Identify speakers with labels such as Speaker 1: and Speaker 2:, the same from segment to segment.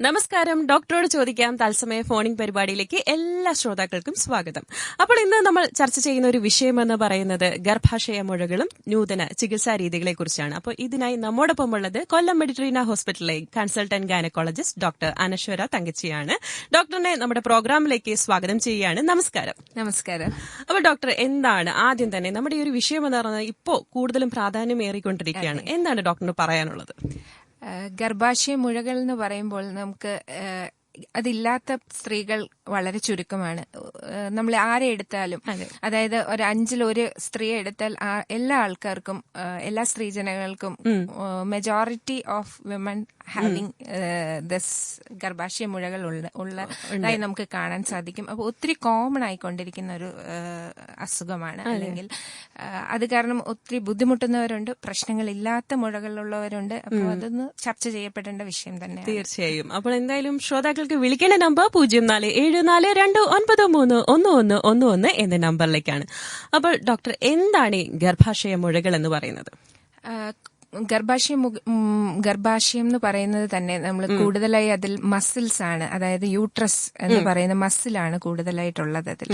Speaker 1: നമസ്കാരം. ഡോക്ടറോട് ചോദിക്കാം തത്സമയ ഫോണിംഗ് പരിപാടിയിലേക്ക് എല്ലാ ശ്രോതാക്കൾക്കും സ്വാഗതം. അപ്പോൾ ഇന്ന് നമ്മൾ ചർച്ച ചെയ്യുന്ന ഒരു വിഷയമെന്ന് പറയുന്നത് ഗർഭാശയ മുഴകളും നൂതന ചികിത്സാ രീതികളെ കുറിച്ചാണ്. അപ്പോൾ ഇതിനായി നമ്മോടൊപ്പം ഉള്ളത് കൊല്ലം മെഡിട്രീന ഹോസ്പിറ്റലിലെ കൺസൾട്ടന്റ് ഗൈനക്കോളജിസ്റ്റ് ഡോക്ടർ അനശ്വര തങ്കച്ചിയാണ്. ഡോക്ടറിനെ നമ്മുടെ പ്രോഗ്രാമിലേക്ക് സ്വാഗതം ചെയ്യുകയാണ്. നമസ്കാരം.
Speaker 2: നമസ്കാരം.
Speaker 1: അപ്പോൾ ഡോക്ടർ, എന്താണ് ആദ്യം തന്നെ നമ്മുടെ ഈ ഒരു വിഷയം എന്ന് പറയുന്നത് ഇപ്പോൾ കൂടുതലും പ്രാധാന്യമേറിക്കൊണ്ടിരിക്കുകയാണ്. എന്താണ് ഡോക്ടറിന് പറയാനുള്ളത്?
Speaker 2: ഗർഭാശയ മുഴകൾ എന്ന് പറയുമ്പോൾ നമുക്ക് അതില്ലാത്ത സ്ത്രീകൾ വളരെ ചുരുക്കമാണ്. നമ്മൾ ആരെ എടുത്താലും, അതായത് ഒരു 5-1 സ്ത്രീയെ എടുത്താൽ എല്ലാ ആൾക്കാർക്കും, എല്ലാ സ്ത്രീജനങ്ങൾക്കും majority of women having this ഗർഭാശയ മുഴകൾ ഉള്ളതായി നമുക്ക് കാണാൻ സാധിക്കും. അപ്പോൾ ഒത്തിരി കോമൺ ആയിക്കൊണ്ടിരിക്കുന്ന ഒരു അസുഖമാണ്. അല്ലെങ്കിൽ അത് കാരണം ഒത്തിരി ബുദ്ധിമുട്ടുന്നവരുണ്ട്, പ്രശ്നങ്ങളില്ലാത്ത മുഴകളുള്ളവരുണ്ട്. അപ്പോൾ അതൊന്ന് ചർച്ച ചെയ്യപ്പെടേണ്ട വിഷയം തന്നെ.
Speaker 1: തീർച്ചയായും. അപ്പോൾ എന്തായാലും ശ്രോതാക്കൾക്ക് വിളിക്കേണ്ട നമ്പർ 0474293111 എന്ന നമ്പറിലേക്കാണ്. അപ്പോൾ ഡോക്ടർ, എന്താണ് ഈ ഗർഭാശയ മുഴകൾ എന്ന് പറയുന്നത്?
Speaker 2: ഗർഭാശയം എന്ന് പറയുന്നത് തന്നെ നമ്മൾ കൂടുതലായി അതിൽ മസിൽസ് ആണ്, അതായത് യൂട്രസ് എന്ന് പറയുന്ന മസിലാണ് കൂടുതലായിട്ടുള്ളത്. അതിൽ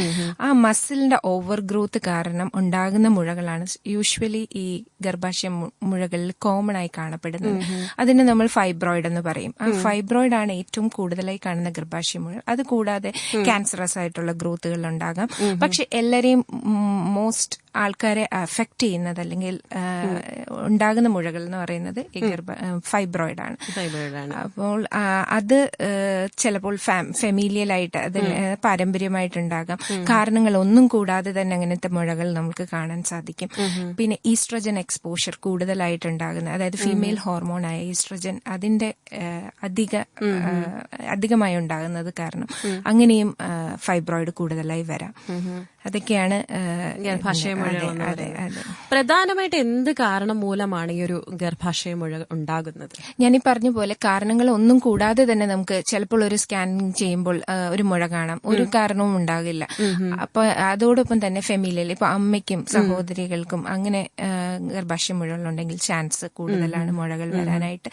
Speaker 2: ആ മസിലിന്റെ ഓവർ ഗ്രോത്ത് കാരണം ഉണ്ടാകുന്ന മുഴകളാണ് യൂഷ്വലി ഈ ഗർഭാശയ മുഴകളിൽ കോമൺ ആയി കാണപ്പെടുന്നത്. അതിന് നമ്മൾ ഫൈബ്രോയിഡ് എന്ന് പറയും. ആ ഫൈബ്രോയിഡ് ആണ് ഏറ്റവും കൂടുതലായി കാണുന്ന ഗർഭാശയ മുഴ. അത് കൂടാതെ ക്യാൻസറസ് ആയിട്ടുള്ള ഗ്രോത്തുകൾ ഉണ്ടാകാം. പക്ഷെ എല്ലാരെയും മോസ്റ്റ് ആൾക്കാരെ അഫക്ട് ചെയ്യുന്നത് അല്ലെങ്കിൽ ഉണ്ടാകുന്ന മുഴകൾ എന്ന് പറയുന്നത് ഈ ഫൈബ്രോയിഡ് ആണ്. അപ്പോൾ അത് ചിലപ്പോൾ ഫെമീലിയലായിട്ട് അതിൽ പാരമ്പര്യമായിട്ടുണ്ടാകാം. കാരണങ്ങൾ ഒന്നും കൂടാതെ തന്നെ അങ്ങനത്തെ മുഴകൾ നമുക്ക് കാണാൻ സാധിക്കും. പിന്നെ ഈസ്ട്രജൻ എക്സ്പോഷർ കൂടുതലായിട്ടുണ്ടാകുന്ന, അതായത് ഫീമെയിൽ ഹോർമോണായ ഈസ്ട്രജൻ അതിന്റെ അധികമായി ഉണ്ടാകുന്നത് കാരണം അങ്ങനെയും ഫൈബ്രോയിഡ് കൂടുതലായി വരാം. അതൊക്കെയാണ്
Speaker 1: ഗർഭാശയ മുഴ. പ്രധാനമായിട്ട് എന്ത് കാരണം മൂലമാണ് ഈ ഒരു ഗർഭാശയ മുഴ ഉണ്ടാകുന്നത്?
Speaker 2: ഞാനീ പറഞ്ഞ പോലെ കാരണങ്ങൾ ഒന്നും കൂടാതെ തന്നെ നമുക്ക് ചിലപ്പോൾ ഒരു സ്കാനിങ് ചെയ്യുമ്പോൾ ഒരു മുഴ കാണാം, ഒരു കാരണവും ഉണ്ടാകില്ല. അപ്പൊ അതോടൊപ്പം തന്നെ ഫെമിലിയൽ, ഇപ്പൊ അമ്മയ്ക്കും സഹോദരികൾക്കും അങ്ങനെ ഗർഭാശയ മുഴകളുണ്ടെങ്കിൽ ചാൻസ് കൂടുതലാണ് മുഴകൾ വരാനായിട്ട്.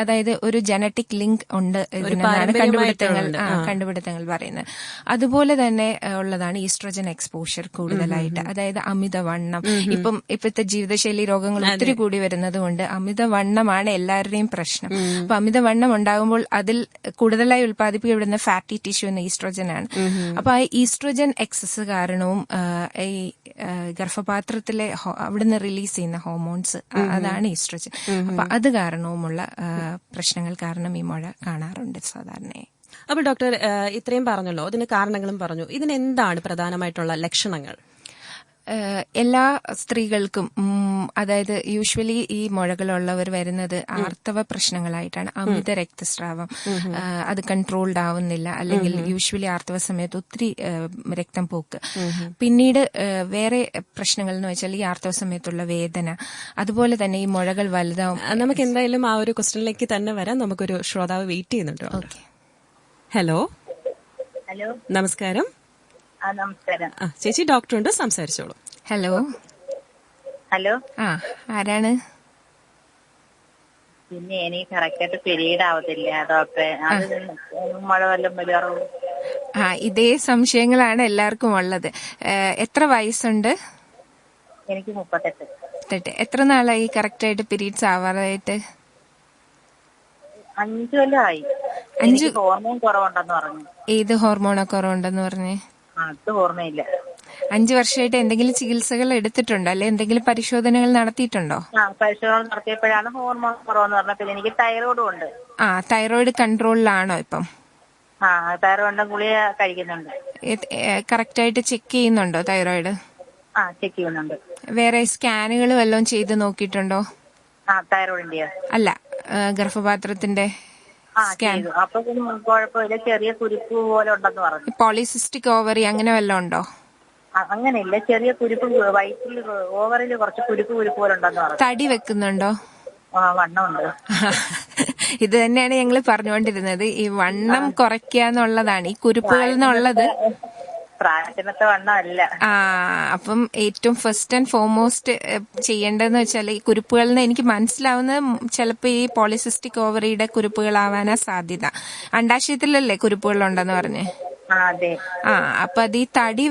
Speaker 2: അതായത് ഒരു ജനറ്റിക് ലിങ്ക് ഉണ്ട് എന്നാണ് കണ്ടുപിടുത്തങ്ങൾ പറയുന്നത്. അതുപോലെ തന്നെ ഉള്ളതാണ് ഈസ്ട്രോജൻ എക്സ്പോഷർ കൂടുതലായിട്ട്, അതായത് അമിതവണ്ണം. ഇപ്പോഴത്തെ ജീവിതശൈലി രോഗങ്ങൾ ഒത്തിരി കൂടി വരുന്നത് കൊണ്ട് അമിതവണ്ണമാണ് എല്ലാവരുടെയും പ്രശ്നം. അപ്പൊ അമിതവണ്ണം ഉണ്ടാകുമ്പോൾ അതിൽ കൂടുതലായി ഉൽപ്പാദിപ്പിക്കപ്പെടുന്ന ഫാറ്റി ടിഷ്യൂ എന്ന ഈസ്ട്രോജൻ ആണ്. അപ്പൊ ആ ഈസ്ട്രോജൻ എക്സസ് കാരണവും ഈ ഗർഭപാത്രത്തിലെ അവിടുന്ന് റിലീസ് ചെയ്യുന്ന ഹോർമോൺസ്, അതാണ് ഈസ്ട്രോജൻ. അപ്പൊ അത് കാരണവുമുള്ള പ്രശ്നങ്ങൾ കാരണം ഈ മുഴ കാണാറുണ്ട് സാധാരണയായി.
Speaker 1: അപ്പോൾ ഡോക്ടർ, ഇത്രയും പറഞ്ഞല്ലോ, അതിന് കാരണങ്ങളും പറഞ്ഞു. ഇതിനെന്താണ് പ്രധാനമായിട്ടുള്ള ലക്ഷണങ്ങൾ?
Speaker 2: എല്ലാ സ്ത്രീകൾക്കും, അതായത് യൂഷ്വലി ഈ മുഴകളുള്ളവർ വരുന്നത് ആർത്തവ പ്രശ്നങ്ങളായിട്ടാണ്. അമിത രക്തസ്രാവം, അത് കൺട്രോൾഡ് ആവുന്നില്ല, അല്ലെങ്കിൽ യൂഷ്വലി ആർത്തവ സമയത്ത് ഒത്തിരി രക്തം പോക്ക്. പിന്നീട് വേറെ പ്രശ്നങ്ങൾ എന്ന് വെച്ചാൽ ഈ ആർത്തവ സമയത്തുള്ള വേദന, അതുപോലെ തന്നെ ഈ മുഴകൾ വലുതാവും.
Speaker 1: നമുക്ക് എന്തായാലും ആ ഒരു ക്വസ്റ്റ്യനിലേക്ക് തന്നെ വരാം. നമുക്കൊരു ശ്രോതാവ് വെയിറ്റ് ചെയ്യുന്നുണ്ടോ?
Speaker 2: ഓക്കെ.
Speaker 1: ഹലോ.
Speaker 3: ഹലോ,
Speaker 1: നമസ്കാരം.
Speaker 3: നമസ്കാരം.
Speaker 1: ചേച്ചി, ഡോക്ടറുണ്ട്, സംസാരിച്ചോളൂ.
Speaker 2: ഹലോ.
Speaker 3: ഹലോ,
Speaker 2: ആരാണ്?
Speaker 3: പിന്നെ എനിക്ക് കറക്റ്റായിട്ട് പീരീഡ് ആവത്തില്ല ഡോക്ടറെ. അത് മഴ വല്ലതും വരാറോ?
Speaker 2: ഇതേ സംശയങ്ങളാണ് എല്ലാവർക്കും ഉള്ളത്. എത്ര വയസ്സുണ്ട്?
Speaker 3: എനിക്ക് 38.
Speaker 2: എത്ര നാളായി കറക്റ്റായിട്ട് പീരീഡ്സ് ആവാറായിട്ട്?
Speaker 3: 5 കൊല്ലമായി. 5 ഹോർമോൺ കുറവുണ്ടെന്ന് പറഞ്ഞു.
Speaker 2: ഏത് ഹോർമോണോ കുറവുണ്ടെന്ന് പറഞ്ഞേ?
Speaker 3: അത് ഓർമ്മയില്ല.
Speaker 2: 5 വർഷമായിട്ട് എന്തെങ്കിലും ചികിത്സകൾ എടുത്തിട്ടുണ്ടോ, അല്ലെ എന്തെങ്കിലും പരിശോധനകൾ നടത്തിയിട്ടുണ്ടോ?
Speaker 3: പരിശോധന നടത്തിയപ്പോഴാണ് ഹോർമോൺ കുറവെന്ന് പറഞ്ഞത്. പിന്നെ എനിക്ക് തൈറോയിഡും ഉണ്ട്.
Speaker 2: തൈറോയിഡ് കൺട്രോളിലാണോ ഇപ്പം?
Speaker 3: തൈറോയിഡിന്റെ ഗുളിക കഴിക്കുന്നുണ്ട്.
Speaker 2: കറക്റ്റായിട്ട് ചെക്ക് ചെയ്യുന്നുണ്ടോ തൈറോയിഡ്?
Speaker 3: ചെക്ക് ചെയ്യുന്നുണ്ട്.
Speaker 2: വേറെ സ്കാനുകൾ വല്ലതും ചെയ്ത് നോക്കിയിട്ടുണ്ടോ?
Speaker 3: തൈറോയിഡിന്റെ
Speaker 2: അല്ല, ഗർഭപാത്രത്തിന്റെ സ്കാൻ.
Speaker 3: അപ്പൊ കുഴപ്പമില്ല, ചെറിയ കുരുപ്പ് പോലെ ഉണ്ടെന്ന് പറഞ്ഞു.
Speaker 2: പോളിസിസ്റ്റിക് ഓവറി അങ്ങനെ വല്ലതും ഉണ്ടോ?
Speaker 3: അങ്ങനെയില്ല, ചെറിയ കുരുപ്പ് വയറ്റിൽ ഓവറിൽ കുറച്ച് കുരുപ്പ് പോലെ ഉണ്ടെന്ന് പറഞ്ഞു.
Speaker 2: തടി വെക്കുന്നുണ്ടോ?
Speaker 3: വണ്ണമുണ്ട്.
Speaker 2: ഇത് തന്നെയാണ് ഞങ്ങൾ പറഞ്ഞുകൊണ്ടിരുന്നത്. ഈ വണ്ണം കുറയ്ക്കുക എന്നുള്ളതാണ്. ഈ കുരുപ്പുകൾ എന്നുള്ളത്
Speaker 3: പ്രായത്തിനത്തെ വണ്ണം അല്ല.
Speaker 2: ആ അപ്പം ഏറ്റവും ഫസ്റ്റ് ആൻഡ് ഫോർമോസ്റ്റ് ചെയ്യേണ്ടതെന്ന് വെച്ചാൽ ഈ കുരുപ്പുകളിൽ നിന്ന് എനിക്ക് മനസ്സിലാവുന്നത് ചിലപ്പോൾ ഈ പോളിസിസ്റ്റിക് ഓവറിയുടെ കുരുപ്പുകളാവാനാ സാധ്യത. അണ്ടാശയത്തിലല്ലേ കുരുപ്പുകളുണ്ടെന്ന് പറഞ്ഞേ?
Speaker 3: അതെ.
Speaker 2: അപ്പൊ അത് ഈ തടി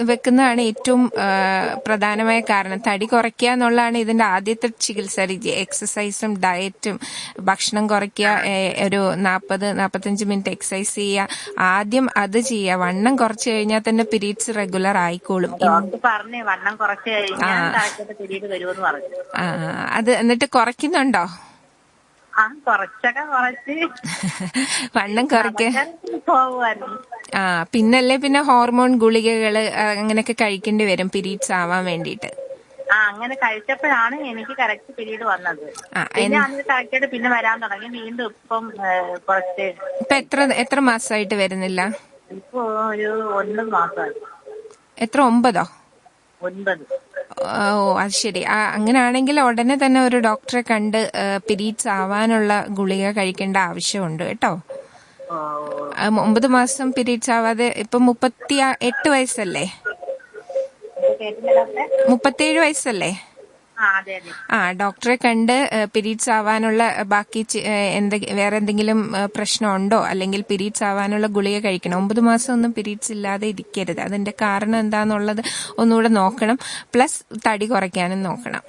Speaker 2: വെക്കുന്നതാണ് ഏറ്റവും പ്രധാനമായ കാരണം. തടി കുറയ്ക്കുക എന്നുള്ളതാണ് ഇതിന്റെ ആദ്യത്തെ ചികിത്സാ രീതി. എക്സസൈസും ഡയറ്റും, ഭക്ഷണം കുറയ്ക്കുക, ഒരു 40-45 മിനിറ്റ് എക്സസൈസ് ചെയ്യുക. ആദ്യം അത് ചെയ്യുക. വണ്ണം കുറച്ച് കഴിഞ്ഞാൽ തന്നെ പീരീഡ്സ് റെഗുലർ ആയിക്കോളും.
Speaker 3: ഡോക്ടർ പറഞ്ഞേ വണ്ണം കുറച്ച് കഴിഞ്ഞാൽ പീരീഡ് വരുമെന്ന് പറഞ്ഞു.
Speaker 2: അത് എന്നിട്ട് കുറയ്ക്കുന്നുണ്ടോ?
Speaker 3: കുറച്ചൊക്കെ കുറച്ച്
Speaker 2: വണ്ണം കുറയ്ക്കാൻ
Speaker 3: പോവുമായിരുന്നു.
Speaker 2: പിന്നല്ലേ പിന്നെ ഹോർമോൺ ഗുളികകള് അങ്ങനെയൊക്കെ കഴിക്കേണ്ടി വരും പീരീഡ്സ് ആവാൻ വേണ്ടിയിട്ട്.
Speaker 3: അങ്ങനെ കഴിച്ചപ്പോഴാണ് എനിക്ക് കറക്റ്റ് പീരീഡ് വന്നത്. പിന്നെ അന്ന് കറക്റ്റായിട്ട് പിന്നെ വരാൻ തുടങ്ങി. വീണ്ടും ഇപ്പം കുറച്ച്
Speaker 2: ഇപ്പൊ എത്ര മാസമായിട്ട് വരുന്നില്ല?
Speaker 3: ഇപ്പൊ ഒരു 9 മാസമായി.
Speaker 2: എത്ര? 9?
Speaker 3: 9.
Speaker 2: അത് ശരി. അങ്ങനെയാണെങ്കിൽ ഉടനെ തന്നെ ഒരു ഡോക്ടറെ കണ്ട് പീരീഡ്സ് ആവാനുള്ള ഗുളിക കഴിക്കേണ്ട ആവശ്യമുണ്ട് കേട്ടോ. 9 മാസം പീരീഡ്സ് ആവാതെ ഇപ്പൊ 38 വയസ്സല്ലേ? 37 വയസ്സല്ലേ? ഡോക്ടറെ കണ്ട് പീരീഡ്സ് ആവാനുള്ള ബാക്കി വേറെ എന്തെങ്കിലും പ്രശ്നമുണ്ടോ, അല്ലെങ്കിൽ പീരീഡ്സ് ആവാനുള്ള ഗുളിക കഴിക്കണം. 9 മാസം ഒന്നും പീരീഡ്സ് ഇല്ലാതെ ഇരിക്കരുത്. അതിന്റെ കാരണം എന്താന്നുള്ളത് ഒന്നുകൂടെ നോക്കണം. പ്ലസ് തടി കുറയ്ക്കാനും നോക്കണം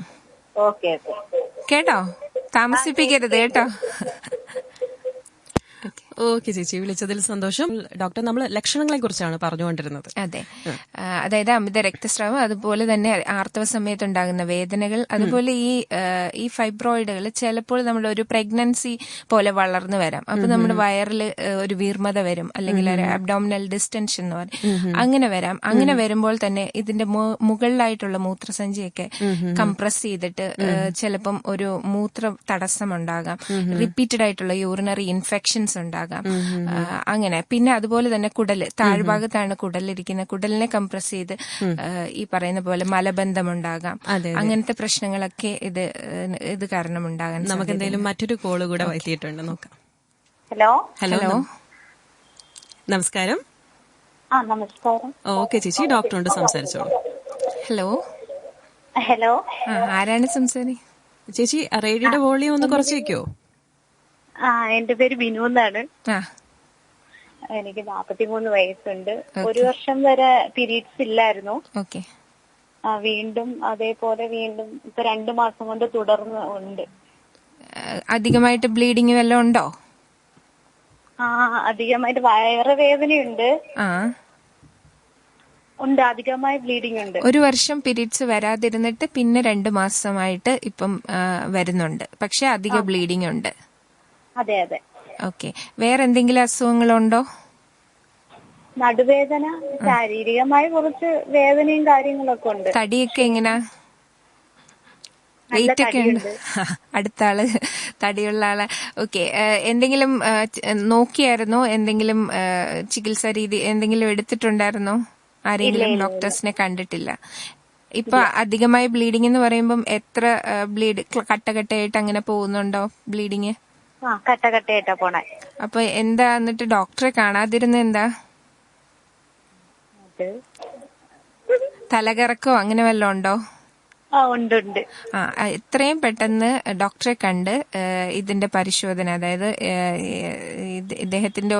Speaker 2: കേട്ടോ. താമസിപ്പിക്കരുത് കേട്ടോ.
Speaker 1: ഓക്കെ ചേച്ചി, വിളിച്ചതിൽ സന്തോഷം. ഡോക്ടർ, നമ്മൾ ലക്ഷണങ്ങളെ കുറിച്ചാണ് പറഞ്ഞുകൊണ്ടിരുന്നത്.
Speaker 2: അതെ, അതായത് അമിത രക്തസ്രാവം, അതുപോലെ തന്നെ ആർത്തവ സമയത്ത് ഉണ്ടാകുന്ന വേദനകൾ, അതുപോലെ ഈ ഫൈബ്രോയിഡുകൾ ചിലപ്പോൾ നമ്മുടെ ഒരു പ്രഗ്നൻസി പോലെ വളർന്നു വരാം. അപ്പൊ നമ്മുടെ വയറിൽ ഒരു വീർമത വരും, അല്ലെങ്കിൽ ഒരു അബ്ഡോമിനൽ ഡിസ്റ്റൻഷൻ എന്ന് പറയും, അങ്ങനെ വരാം. അങ്ങനെ വരുമ്പോൾ തന്നെ ഇതിന്റെ മുകളിലായിട്ടുള്ള മൂത്രസഞ്ചിയൊക്കെ കംപ്രസ് ചെയ്തിട്ട് ചിലപ്പം ഒരു മൂത്ര തടസ്സം ഉണ്ടാകാം, റിപ്പീറ്റഡ് ആയിട്ടുള്ള യൂറിനറി ഇൻഫെക്ഷൻസ് ഉണ്ടാകാം. അങ്ങനെ പിന്നെ അതുപോലെ തന്നെ കുടല്, താഴ്ഭാഗത്താണ് കുടലിരിക്കുന്നത്, കുടലിനെ കംപ്രസ് ചെയ്ത് ഈ പറയുന്ന പോലെ മലബന്ധം ഉണ്ടാകാം. അങ്ങനത്തെ പ്രശ്നങ്ങളൊക്കെ ഇത് കാരണം ഉണ്ടാകാൻ.
Speaker 1: നമുക്ക് എന്തെങ്കിലും മറ്റൊരു കോള് കൂടെ എത്തിയിട്ടുണ്ട്, നോക്കാം.
Speaker 3: ഹലോ.
Speaker 1: നമസ്കാരം.
Speaker 3: നമസ്കാരം.
Speaker 1: ഓക്കെ ചേച്ചി, ഡോക്ടറോട് സംസാരിച്ചോളൂ.
Speaker 3: ഹലോ.
Speaker 2: ആരാണ് സംസാരിക്കുന്നത്?
Speaker 1: ചേച്ചി റേഡിയോയുടെ വോളിയം ഒന്ന് കുറച്ച് വെക്കോ?
Speaker 3: എന്റെ പേര് ബിനു എന്നാണ്. എനിക്ക് 43 വയസ്സുണ്ട്. 1 വർഷം വരെ പീരീഡ്സ് ഇല്ലായിരുന്നു. വീണ്ടും അതേപോലെ വീണ്ടും ഇപ്പൊ 2 മാസം കൊണ്ട് തുടർന്ന് ഉണ്ട്.
Speaker 2: അധികമായിട്ട് ബ്ലീഡിങ് വല്ലതും ഉണ്ടോ?
Speaker 3: അധികമായിട്ട് വയറുവേദനയുണ്ട്. ഉണ്ട്, അധികമായി ബ്ലീഡിംഗ് ഉണ്ട്.
Speaker 2: 1 വർഷം പീരീഡ്സ് വരാതിരുന്നിട്ട് പിന്നെ 2 മാസമായിട്ട് ഇപ്പം വരുന്നുണ്ട്, പക്ഷെ അധിക ബ്ലീഡിംഗ് ഉണ്ട്.
Speaker 3: അതെ.
Speaker 2: ഓക്കെ. വേറെ എന്തെങ്കിലും അസുഖങ്ങളുണ്ടോ?
Speaker 3: നടുവേദന, ശാരീരികമായി കുറച്ച് വേദനയും കാര്യങ്ങളൊക്കെ ഉണ്ട്.
Speaker 2: തടിയൊക്കെ എങ്ങനാ? വെയിറ്റ് ഒക്കെ ഉണ്ട്? അടുത്ത ആള് തടിയുള്ള ആള്. ഓക്കെ. എന്തെങ്കിലും നോക്കിയായിരുന്നോ? എന്തെങ്കിലും ചികിത്സാ രീതി എന്തെങ്കിലും എടുത്തിട്ടുണ്ടായിരുന്നോ? ആരെങ്കിലും ഡോക്ടേഴ്സിനെ കണ്ടിട്ടില്ല? ഇപ്പൊ അധികമായി ബ്ലീഡിംഗ് എന്ന് പറയുമ്പം എത്ര ബ്ലീഡ് കട്ടകട്ടയായിട്ട് അങ്ങനെ പോകുന്നുണ്ടോ ബ്ലീഡിങ്?
Speaker 3: കട്ടകട്ടയായിട്ടാ പോണേ.
Speaker 2: അപ്പൊ എന്താ എന്നിട്ട് ഡോക്ടറെ കാണാതിരുന്ന എന്താ? തലകറക്കോ അങ്ങനെ വല്ലതും ഉണ്ടോ?
Speaker 3: ഉണ്ട്.
Speaker 2: എത്രയും പെട്ടെന്ന് ഡോക്ടറെ കണ്ട് ഇതിന്റെ പരിശോധന, അതായത് ഇദ്ദേഹത്തിന്റെ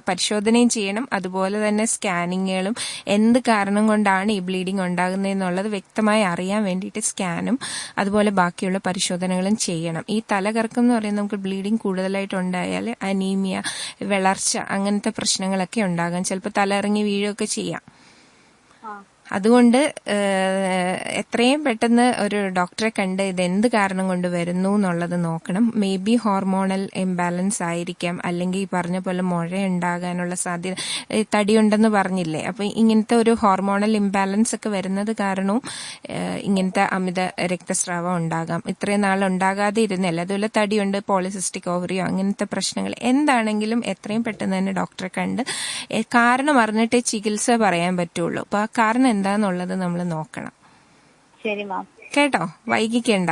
Speaker 2: പരിശോധനയും ചെയ്യണം. അതുപോലെ തന്നെ സ്കാനിങ്ങുകളും, എന്ത് കാരണം കൊണ്ടാണ് ഈ ബ്ലീഡിംഗ് ഉണ്ടാകുന്നതെന്നുള്ളത് വ്യക്തമായി അറിയാൻ വേണ്ടിയിട്ട് സ്കാനും അതുപോലെ ബാക്കിയുള്ള പരിശോധനകളും ചെയ്യണം. ഈ തലകറക്കം എന്ന് പറയുന്നത് നമുക്ക് ബ്ലീഡിംഗ് കൂടുതലായിട്ട് ഉണ്ടായാൽ അനീമിയ, വിളർച്ച, അങ്ങനത്തെ പ്രശ്നങ്ങളൊക്കെ ഉണ്ടാകാം. ചിലപ്പോൾ തലയിറങ്ങി വീഴുകയൊക്കെ ചെയ്യാം. അതുകൊണ്ട് എത്രയും പെട്ടെന്ന് ഒരു ഡോക്ടറെ കണ്ട് ഇത് എന്ത് കാരണം കൊണ്ട് വരുന്നു എന്നുള്ളത് നോക്കണം. മേ ബി ഹോർമോണൽ ഇംബാലൻസ് ആയിരിക്കാം, അല്ലെങ്കിൽ ഈ പറഞ്ഞ പോലെ മുഴ ഉണ്ടാകാനുള്ള സാധ്യത. തടിയുണ്ടെന്ന് പറഞ്ഞില്ലേ, അപ്പൊ ഇങ്ങനത്തെ ഒരു ഹോർമോണൽ ഇംബാലൻസ് ഒക്കെ വരുന്നത് കാരണവും ഇങ്ങനത്തെ അമിത രക്തസ്രാവം ഉണ്ടാകാം. ഇത്രയും നാൾ ഉണ്ടാകാതെ ഇരുന്നല്ല. അതുപോലെ തടിയുണ്ട്, പോളിസിസ്റ്റിക് ഓവറിയോ അങ്ങനത്തെ പ്രശ്നങ്ങൾ എന്താണെങ്കിലും എത്രയും പെട്ടെന്ന് തന്നെ ഡോക്ടറെ കണ്ട് കാരണം അറിഞ്ഞിട്ടേ ചികിത്സ പറയാൻ പറ്റുള്ളൂ. അപ്പൊ ആ കാരണം എന്താന്നുള്ളത് നമ്മൾ നോക്കണം.
Speaker 3: ശരി മാം.
Speaker 2: കേട്ടോ, വൈകിക്കണ്ട.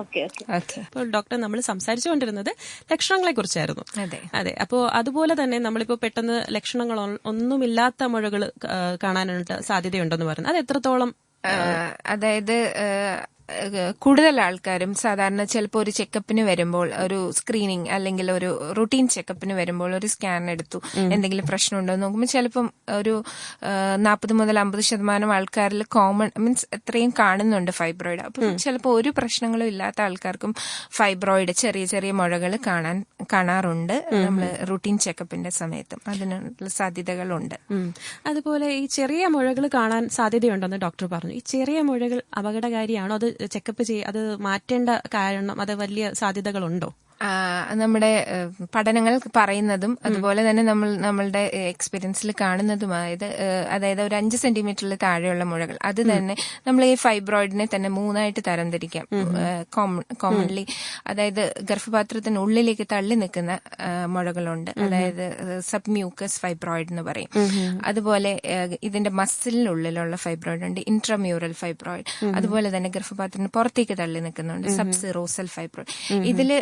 Speaker 3: Okay okay.
Speaker 2: ഓക്കെ.
Speaker 1: അപ്പോൾ ഡോക്ടർ, നമ്മൾ സംസാരിച്ചുകൊണ്ടിരുന്നത് ലക്ഷണങ്ങളെ കുറിച്ചായിരുന്നു.
Speaker 2: അതെ.
Speaker 1: അതെ. അപ്പോൾ അതുപോലെ തന്നെ നമ്മളിപ്പോൾ പെട്ടെന്ന് ലക്ഷണങ്ങൾ ഒന്നുമില്ലാത്ത മുഴകൾ കാണാനായിട്ട് സാധ്യതയുണ്ടെന്ന് പറഞ്ഞു. അത് എത്രത്തോളം?
Speaker 2: അതായത് കൂടുതൽ ആൾക്കാരും സാധാരണ ചിലപ്പോൾ ഒരു ചെക്കപ്പിന് വരുമ്പോൾ, ഒരു സ്ക്രീനിങ് അല്ലെങ്കിൽ ഒരു റുട്ടീൻ ചെക്കപ്പിന് വരുമ്പോൾ ഒരു സ്കാൻ എടുത്തു എന്തെങ്കിലും പ്രശ്നമുണ്ടോ എന്ന് നോക്കുമ്പോൾ ചിലപ്പം ഒരു 40 മുതൽ 50% ആൾക്കാരിൽ കോമൺ മീൻസ് എത്രയും കാണുന്നുണ്ട് ഫൈബ്രോയിഡ്. അപ്പം ചിലപ്പോൾ ഒരു പ്രശ്നങ്ങളും ഇല്ലാത്ത ആൾക്കാർക്കും ഫൈബ്രോയിഡ് ചെറിയ ചെറിയ മുഴകൾ കാണാറുണ്ട് നമ്മൾ റുട്ടീൻ ചെക്കപ്പിന്റെ സമയത്തും. അതിനുള്ള സാധ്യതകളുണ്ട്.
Speaker 1: അതുപോലെ ഈ ചെറിയ മുഴകൾ കാണാൻ സാധ്യതയുണ്ടെന്ന് ഡോക്ടർ പറഞ്ഞു. ഈ ചെറിയ മുഴകൾ അപകടകാരിയാണോ? അത് ചെക്കപ്പ് അത് മാറ്റേണ്ട കാരണം, അത് വലിയ സാധ്യതകളുണ്ടോ?
Speaker 2: നമ്മുടെ പഠനങ്ങൾ പറയുന്നതും അതുപോലെ തന്നെ നമ്മളുടെ എക്സ്പീരിയൻസിൽ കാണുന്നതുമായത്, അതായത് ഒരു 5 സെന്റിമീറ്ററിൽ താഴെയുള്ള മുഴകൾ, അത് തന്നെ നമ്മൾ ഈ ഫൈബ്രോയിഡിനെ തന്നെ 3ആയിട്ട് തരംതിരിക്കാം കോമൺലി. അതായത് ഗർഭപാത്രത്തിനുള്ളിലേക്ക് തള്ളി നിൽക്കുന്ന മുഴകളുണ്ട്, അതായത് സബ്മ്യൂക്കസ് ഫൈബ്രോയിഡ് എന്ന് പറയും. അതുപോലെ ഇതിന്റെ മസിലിനുള്ളിലുള്ള ഫൈബ്രോയിഡ് ഉണ്ട്, ഇൻട്രാമ്യൂറൽ ഫൈബ്രോയിഡ്. അതുപോലെ തന്നെ ഗർഭപാത്രത്തിന് പുറത്തേക്ക് തള്ളി നിൽക്കുന്നുണ്ട്, സബ്സിറോസൽ ഫൈബ്രോയിഡ്. ഇതില്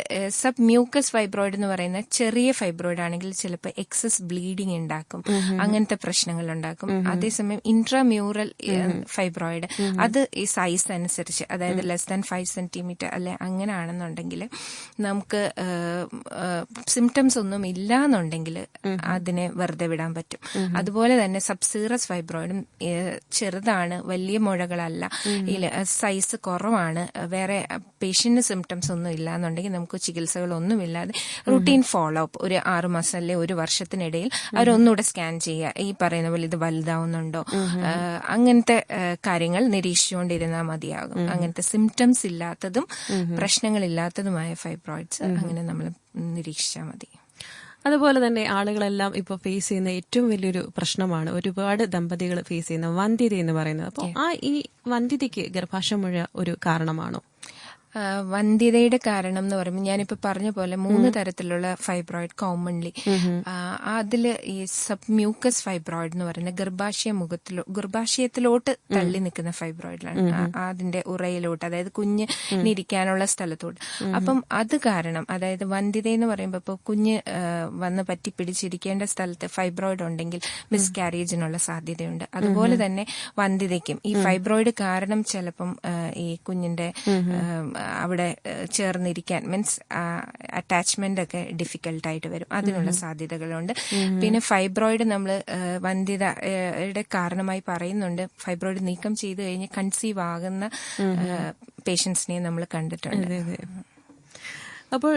Speaker 2: മ്യൂക്കസ് ഫൈബ്രോയിഡ് എന്ന് പറയുന്ന ചെറിയ ഫൈബ്രോയിഡ് ആണെങ്കിൽ ചിലപ്പോൾ എക്സസ് ബ്ലീഡിങ് ഉണ്ടാക്കും, അങ്ങനത്തെ പ്രശ്നങ്ങൾ ഉണ്ടാക്കും. അതേസമയം ഇൻട്രാമ്യൂറൽ ഫൈബ്രോയിഡ് അത് ഈ സൈസ് അനുസരിച്ച്, അതായത് ലെസ് ദാൻ 5 സെന്റിമീറ്റർ അല്ലെ അങ്ങനെ ആണെന്നുണ്ടെങ്കിൽ നമുക്ക് സിംറ്റംസ് ഒന്നും ഇല്ല എന്നുണ്ടെങ്കിൽ അതിനെ വെറുതെ വിടാൻ പറ്റും. അതുപോലെ തന്നെ സബ്സീറസ് ഫൈബ്രോയിഡും ചെറുതാണ്, വലിയ മുഴകളല്ല, സൈസ് കുറവാണ്, വേറെ പേഷ്യന്റിന് സിംറ്റംസ് ഒന്നും ഇല്ല എന്നുണ്ടെങ്കിൽ നമുക്ക് ചികിത്സകളൊന്നുമില്ലാതെ റുട്ടീൻ ഫോളോ അപ്പ് ഒരു 6 മാസം അല്ലെ 1 വർഷത്തിനിടയിൽ അവരൊന്നുകൂടെ സ്കാൻ ചെയ്യുക. ഈ പറയുന്ന പോലെ ഇത് വലുതാവുന്നുണ്ടോ, അങ്ങനത്തെ കാര്യങ്ങൾ നിരീക്ഷിച്ചുകൊണ്ടിരുന്നാൽ മതിയാകും. അങ്ങനത്തെ സിംറ്റംസ് ഇല്ലാത്തതും പ്രശ്നങ്ങളില്ലാത്തതുമായ ഫൈബ്രോയിഡ്സ് അങ്ങനെ നമ്മൾ നിരീക്ഷിച്ചാൽ മതി.
Speaker 1: അതുപോലെ തന്നെ ആളുകളെല്ലാം ഇപ്പോൾ ഫേസ് ചെയ്യുന്ന ഏറ്റവും വലിയൊരു പ്രശ്നമാണ്, ഒരുപാട് ദമ്പതികൾ ഫേസ് ചെയ്യുന്ന വന്ധ്യത എന്ന് പറയുന്നത്. അപ്പോൾ ഈ വന്ധ്യതയ്ക്ക് ഗർഭാശയമുഴ ഒരു കാരണമാണോ?
Speaker 2: വന്ധ്യതയുടെ കാരണം എന്ന് പറയുമ്പോൾ ഞാനിപ്പോ പറഞ്ഞ പോലെ 3 തരത്തിലുള്ള ഫൈബ്രോയിഡ് കോമൺലി. അതില് ഈ സബ്മ്യൂക്കസ് ഫൈബ്രോയിഡ് എന്ന് പറയുന്ന ഗർഭാശയത്തിലോട്ട് തള്ളി നിൽക്കുന്ന ഫൈബ്രോയിഡിലാണ്, അതിന്റെ ഉറയിലോട്ട്, അതായത് കുഞ്ഞിരിക്കാനുള്ള സ്ഥലത്തോട്ട്. അപ്പം അത് കാരണം, അതായത് വന്ധ്യത എന്ന് പറയുമ്പോൾ ഇപ്പോൾ കുഞ്ഞ് വന്ന് പറ്റി പിടിച്ചിരിക്കേണ്ട സ്ഥലത്ത് ഫൈബ്രോയിഡ് ഉണ്ടെങ്കിൽ മിസ്കാരേജിനുള്ള സാധ്യതയുണ്ട്. അതുപോലെ തന്നെ വന്ധ്യതയ്ക്കും ഈ ഫൈബ്രോയിഡ് കാരണം ചിലപ്പം ഈ കുഞ്ഞിന്റെ അവിടെ ചേർന്നിരിക്കാൻ മീൻസ് അറ്റാച്ച്മെന്റ് ഒക്കെ ഡിഫിക്കൽട്ടായിട്ട് വരും, അതിനുള്ള സാധ്യതകളുണ്ട്. പിന്നെ ഫൈബ്രോയിഡ് നമ്മൾ വന്ധ്യതയുടെ കാരണമായി പറയുന്നുണ്ട്. ഫൈബ്രോയിഡ് നീക്കം ചെയ്ത് കഴിഞ്ഞ് കൺസീവ് ആകുന്ന പേഷ്യൻസിനെ നമ്മൾ കണ്ടിട്ടുണ്ട്.
Speaker 1: അപ്പോൾ